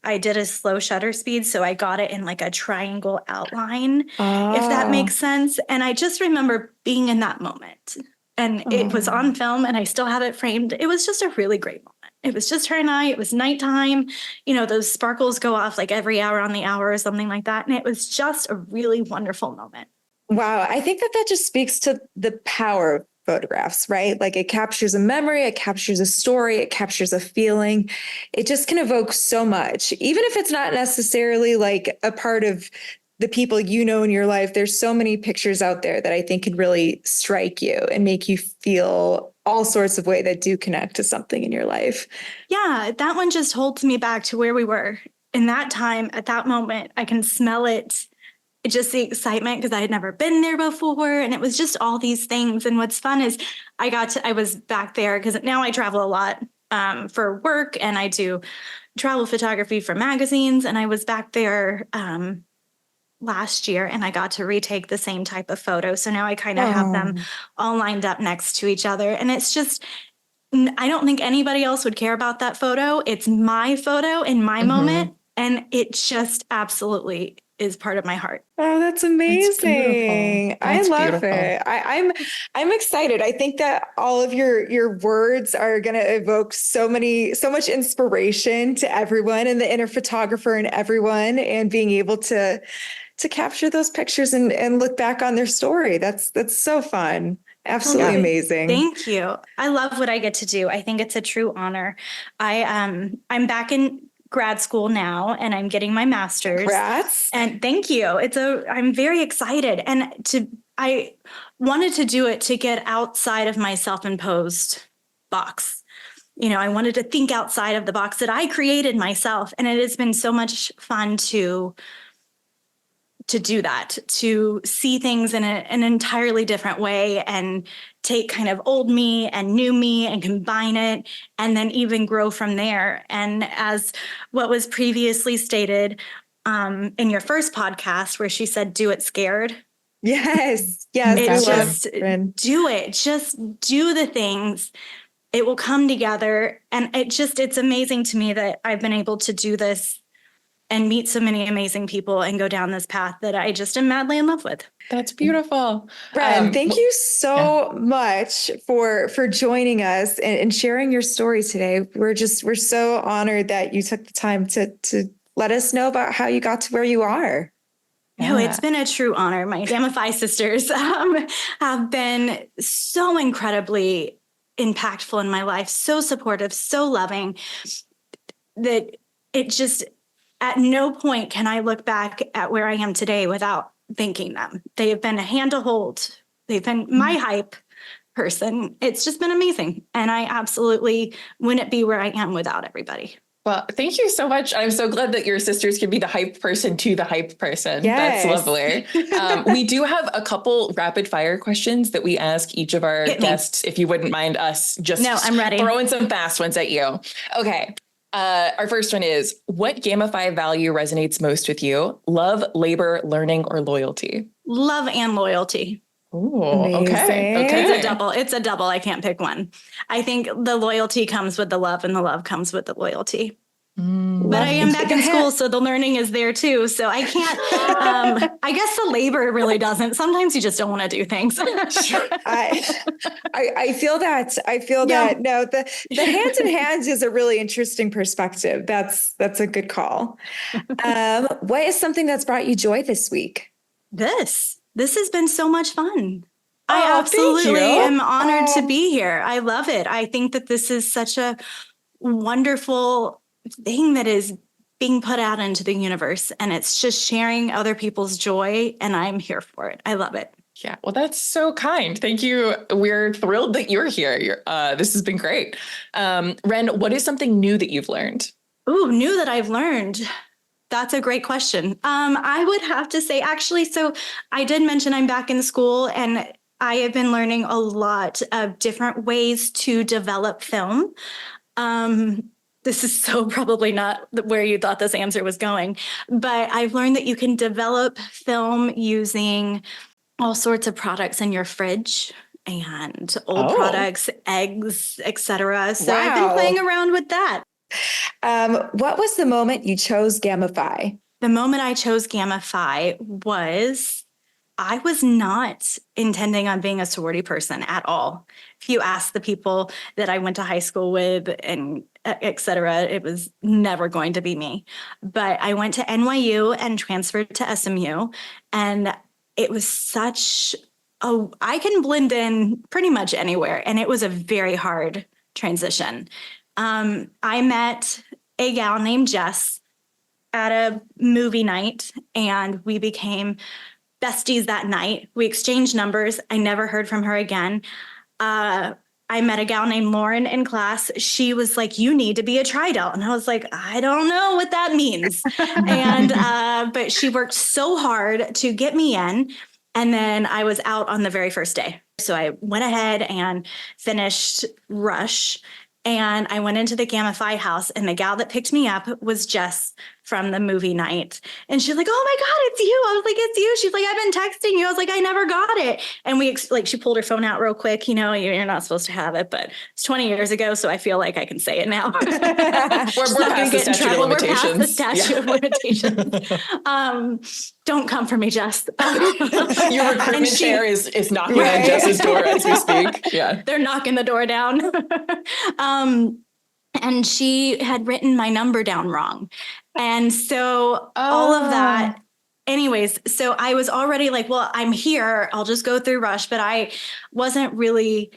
I did a slow shutter speed. So I got it in like a triangle outline, if that makes sense. And I just remember being in that moment, and it was on film, and I still have it framed. It was just a really great moment. It was just her and I. It was nighttime. Those sparkles go off like every hour on the hour or something like that. And it was just a really wonderful moment. Wow. I think that just speaks to the power of photographs, right? Like, it captures a memory, it captures a story, it captures a feeling. It just can evoke so much, even if it's not necessarily like a part of the people in your life. There's so many pictures out there that I think can really strike you and make you feel all sorts of ways that do connect to something in your life. Yeah, that one just holds me back to where we were in that time, at that moment. I can smell it. Just the excitement, because I had never been there before. And it was just all these things. And what's fun is I was back there because now I travel a lot for work, and I do travel photography for magazines. And I was back there last year, and I got to retake the same type of photo. So now I kind of have them all lined up next to each other. And it's just, I don't think anybody else would care about that photo. It's my photo in my moment. And it just absolutely is part of my heart. Oh, that's amazing. I love it. I'm excited. I think that all of your words are going to evoke so much inspiration to everyone, and the inner photographer and everyone, and being able to capture those pictures and look back on their story. That's so fun. Absolutely amazing. Thank you. I love what I get to do. I think it's a true honor. I'm back in grad school now, and I'm getting my master's. Congrats. And thank you. I'm very excited. And I wanted to do it to get outside of my self-imposed box. I wanted to think outside of the box that I created myself. And it has been so much fun to do that, to see things in an entirely different way, and take kind of old me and new me and combine it, and then even grow from there. And as what was previously stated in your first podcast, where she said, do it scared. Yes. It's just do it. Just do the things it will come together. And it's amazing to me that I've been able to do this and meet so many amazing people and go down this path that I just am madly in love with. That's beautiful. Ren, thank you so much for joining us and sharing your story today. We're so honored that you took the time to let us know about how you got to where you are. No, it's been a true honor. My Gamma Phi sisters have been so incredibly impactful in my life, so supportive, so loving, that it just, at no point can I look back at where I am today without thanking them. They have been a hand to hold. They've been my hype person. It's just been amazing. And I absolutely wouldn't be where I am without everybody. Well, thank you so much. I'm so glad that your sisters can be the hype person to the hype person. Yes. That's lovely. We do have a couple rapid fire questions that we ask each of our guests, if you wouldn't mind us just I'm ready. Throwing some fast ones at you. Okay. Our first one is, what Gamma Phi value resonates most with you? Love, labor, learning, or loyalty? Love and loyalty. Ooh, Amazing. okay. It's a double. I can't pick one. I think the loyalty comes with the love and the love comes with the loyalty. But I am back in school, so the learning is there too. So I can't, I guess the labor really doesn't. Sometimes you just don't want to do things. Sure. I feel that. That. No, the hands in hands is a really interesting perspective. That's a good call. What is something that's brought you joy this week? This has been so much fun. Oh, I absolutely am honored Oh. to be here. I love it. I think that this is such a wonderful thing that is being put out into the universe, and it's just sharing other people's joy, and I'm here for it. I love it. Yeah, well, that's so kind. Thank you. We're thrilled that you're here. This has been great. Ren, what is something new that you've learned? Ooh, new that I've learned. That's a great question. I would have to say, actually, so I did mention I'm back in school, and I have been learning a lot of different ways to develop film. This is so probably not where you thought this answer was going, but I've learned that you can develop film using all sorts of products in your fridge and old products, eggs, etc. So I've been playing around with that. What was the moment you chose Gamma Phi? The moment I chose Gamma Phi was, I was not intending on being a sorority person at all. If you ask the people that I went to high school with and et cetera, it was never going to be me. But I went to NYU and transferred to SMU. And it was such I can blend in pretty much anywhere. And it was a very hard transition. I met a gal named Jess at a movie night, and we became besties that night. We exchanged numbers. I never heard from her again. I met a gal named Lauren in class. She was like, "You need to be a tri-delt." And I was like, "I don't know what that means." But she worked so hard to get me in. And then I was out on the very first day. So I went ahead and finished Rush. And I went into the Gamma Phi house, and the gal that picked me up was Jess from the movie night. And she's like, "Oh my God, it's you." I was like, "It's you." She's like, "I've been texting you." I was like, "I never got it." And she pulled her phone out real quick. You know, you're not supposed to have it, but it's 20 years ago. So I feel like I can say it now. We're past the statute of limitations. We're past the statute of limitations. Don't come for me, Jess. Your recruitment chair is knocking on Jess's door as we speak. Yeah. They're knocking the door down. And she had written my number down wrong. And so all of that, anyways, so I was already like, well, I'm here. I'll just go through Rush, but I wasn't really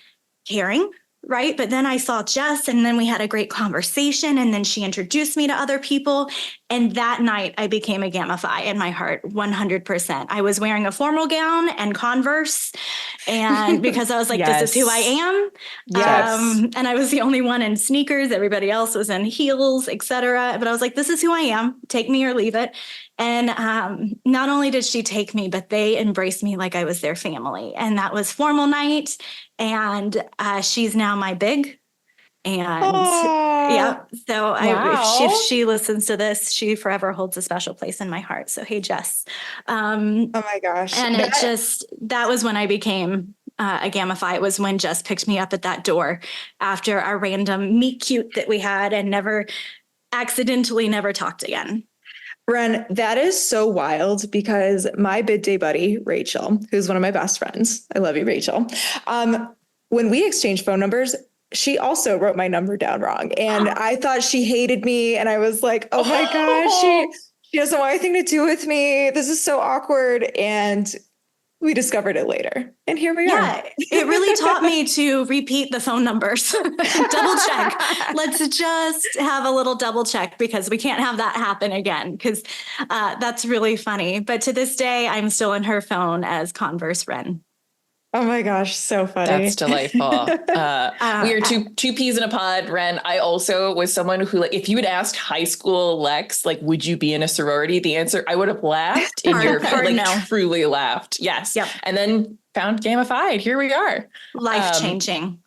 caring. Right. But then I saw Jess, and then we had a great conversation, and then she introduced me to other people. And that night I became a Gamma Phi in my heart, 100%. I was wearing a formal gown and Converse, and because I was like, This is who I am. Yes. And I was the only one in sneakers. Everybody else was in heels, etc. But I was like, this is who I am. Take me or leave it. And not only did she take me, but they embraced me like I was their family. And that was formal night. And she's now my big. And so if she listens to this, she forever holds a special place in my heart. So, hey, Jess. Oh my gosh. And that was when I became a Gamma Phi was when Jess picked me up at that door after our random meet cute that we had and never talked again. Ren, that is so wild because my bid day buddy, Rachel, who's one of my best friends, I love you, Rachel. When we exchanged phone numbers, she also wrote my number down wrong. And I thought she hated me. And I was like, oh my gosh, she doesn't want anything to do with me. This is so awkward. And we discovered it later. And here we are. It really taught me to repeat the phone numbers. Double check. Let's just have a little double check because we can't have that happen again because that's really funny. But to this day, I'm still in her phone as Converse Ren. Oh my gosh, so funny. That's delightful. We are two peas in a pod, Ren. I also was someone who, like, if you had asked high school Lex, like, would you be in a sorority? The answer, I would have laughed in your face, like, truly laughed. Yes. Yep. And then found Gamma Phi. Here we are. Life-changing.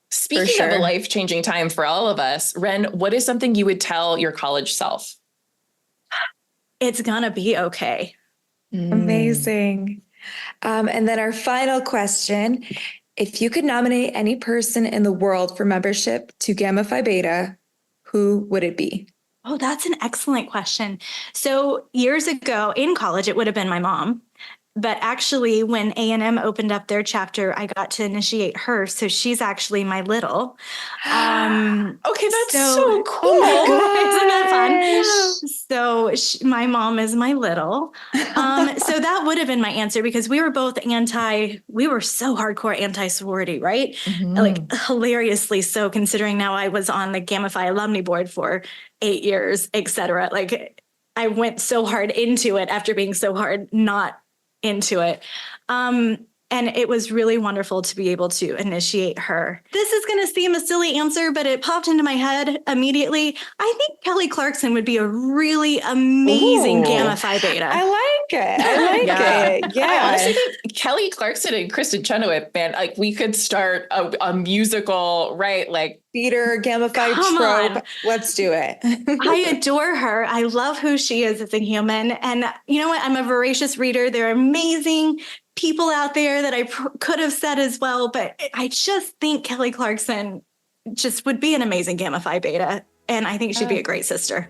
Speaking of a life-changing time for all of us, Ren, what is something you would tell your college self? It's gonna be okay. Amazing. And then our final question, if you could nominate any person in the world for membership to Gamma Phi Beta, who would it be? Oh, that's an excellent question. So years ago in college, it would have been my mom. But actually, when A&M opened up their chapter, I got to initiate her. So she's actually my little. Okay, that's so cool. Oh my God, isn't that fun? So my mom is my little. So that would have been my answer because we were both we were so hardcore anti-sorority, right? Like hilariously so, considering now I was on the Gamma Phi alumni board for 8 years, et cetera. Like I went so hard into it after being so hard not into it. And it was really wonderful to be able to initiate her. This is going to seem a silly answer, but it popped into my head immediately. I think Kelly Clarkson would be a really amazing Gamma Phi Beta. I like it. Yeah. I honestly think Kelly Clarkson and Kristen Chenoweth, man, like we could start a musical, right? Like theater, Gamma Phi trope. Let's do it. I adore her. I love who she is as a human. And you know what? I'm a voracious reader. There are amazing people out there that I could have said as well, but I just think Kelly Clarkson just would be an amazing Gamma Phi Beta. And I think she'd be a great sister.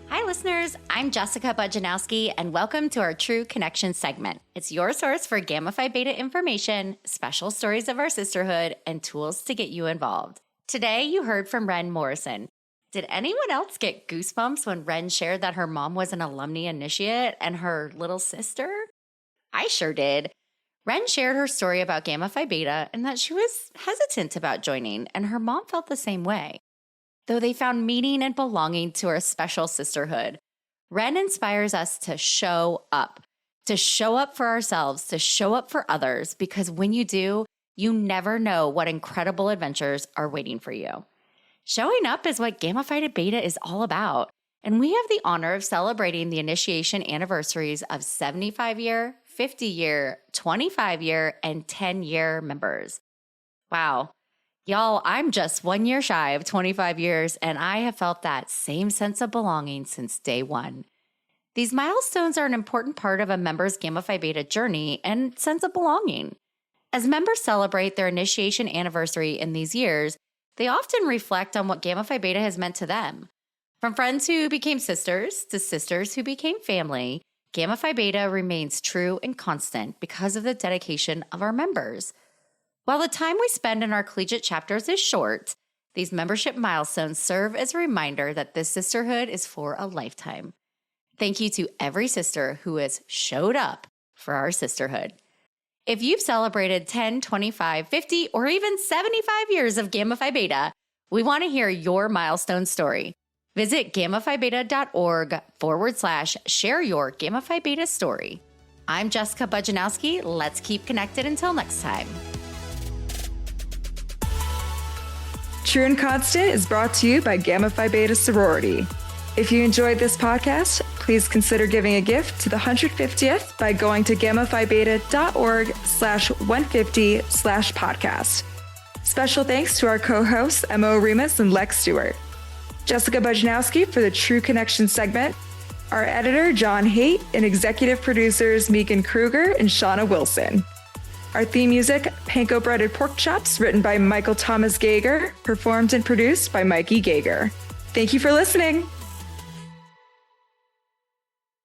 Hi, listeners. I'm Jessica Budjanowski, and welcome to our True Connection segment. It's your source for Gamma Phi Beta information, special stories of our sisterhood, and tools to get you involved. Today, you heard from Ren Morrison. Did anyone else get goosebumps when Ren shared that her mom was an alumni initiate and her little sister? I sure did. Ren shared her story about Gamma Phi Beta and that she was hesitant about joining, and her mom felt the same way. Though they found meaning and belonging to our special sisterhood, Ren inspires us to show up for ourselves, to show up for others, because when you do, you never know what incredible adventures are waiting for you. Showing up is what Gamma Phi Beta is all about, and we have the honor of celebrating the initiation anniversaries of 75-year, 50-year, 25-year, and 10-year members. Wow. Y'all, I'm just 1 year shy of 25 years, and I have felt that same sense of belonging since day one. These milestones are an important part of a member's Gamma Phi Beta journey and sense of belonging. As members celebrate their initiation anniversary in these years, they often reflect on what Gamma Phi Beta has meant to them. From friends who became sisters to sisters who became family, Gamma Phi Beta remains true and constant because of the dedication of our members. While the time we spend in our collegiate chapters is short, these membership milestones serve as a reminder that this sisterhood is for a lifetime. Thank you to every sister who has showed up for our sisterhood. If you've celebrated 10, 25, 50, or even 75 years of Gamma Phi Beta, we want to hear your milestone story. Visit GammaPhiBeta.org/share your Gamma Phi Beta story. I'm Jessica Budjanowski. Let's keep connected until next time. True and Constant is brought to you by Gamma Phi Beta Sorority. If you enjoyed this podcast, please consider giving a gift to the 150th by going to GammaPhiBeta.org/150/podcast. Special thanks to our co-hosts, Emma Remus and Lex Stewart. Jessica Bujanowski for the True Connection segment. Our editor, John Haight, and executive producers, Megan Kruger and Shauna Wilson. Our theme music, Panko Breaded Pork Chops, written by Michael Thomas Gager, performed and produced by Mikey Gager. Thank you for listening.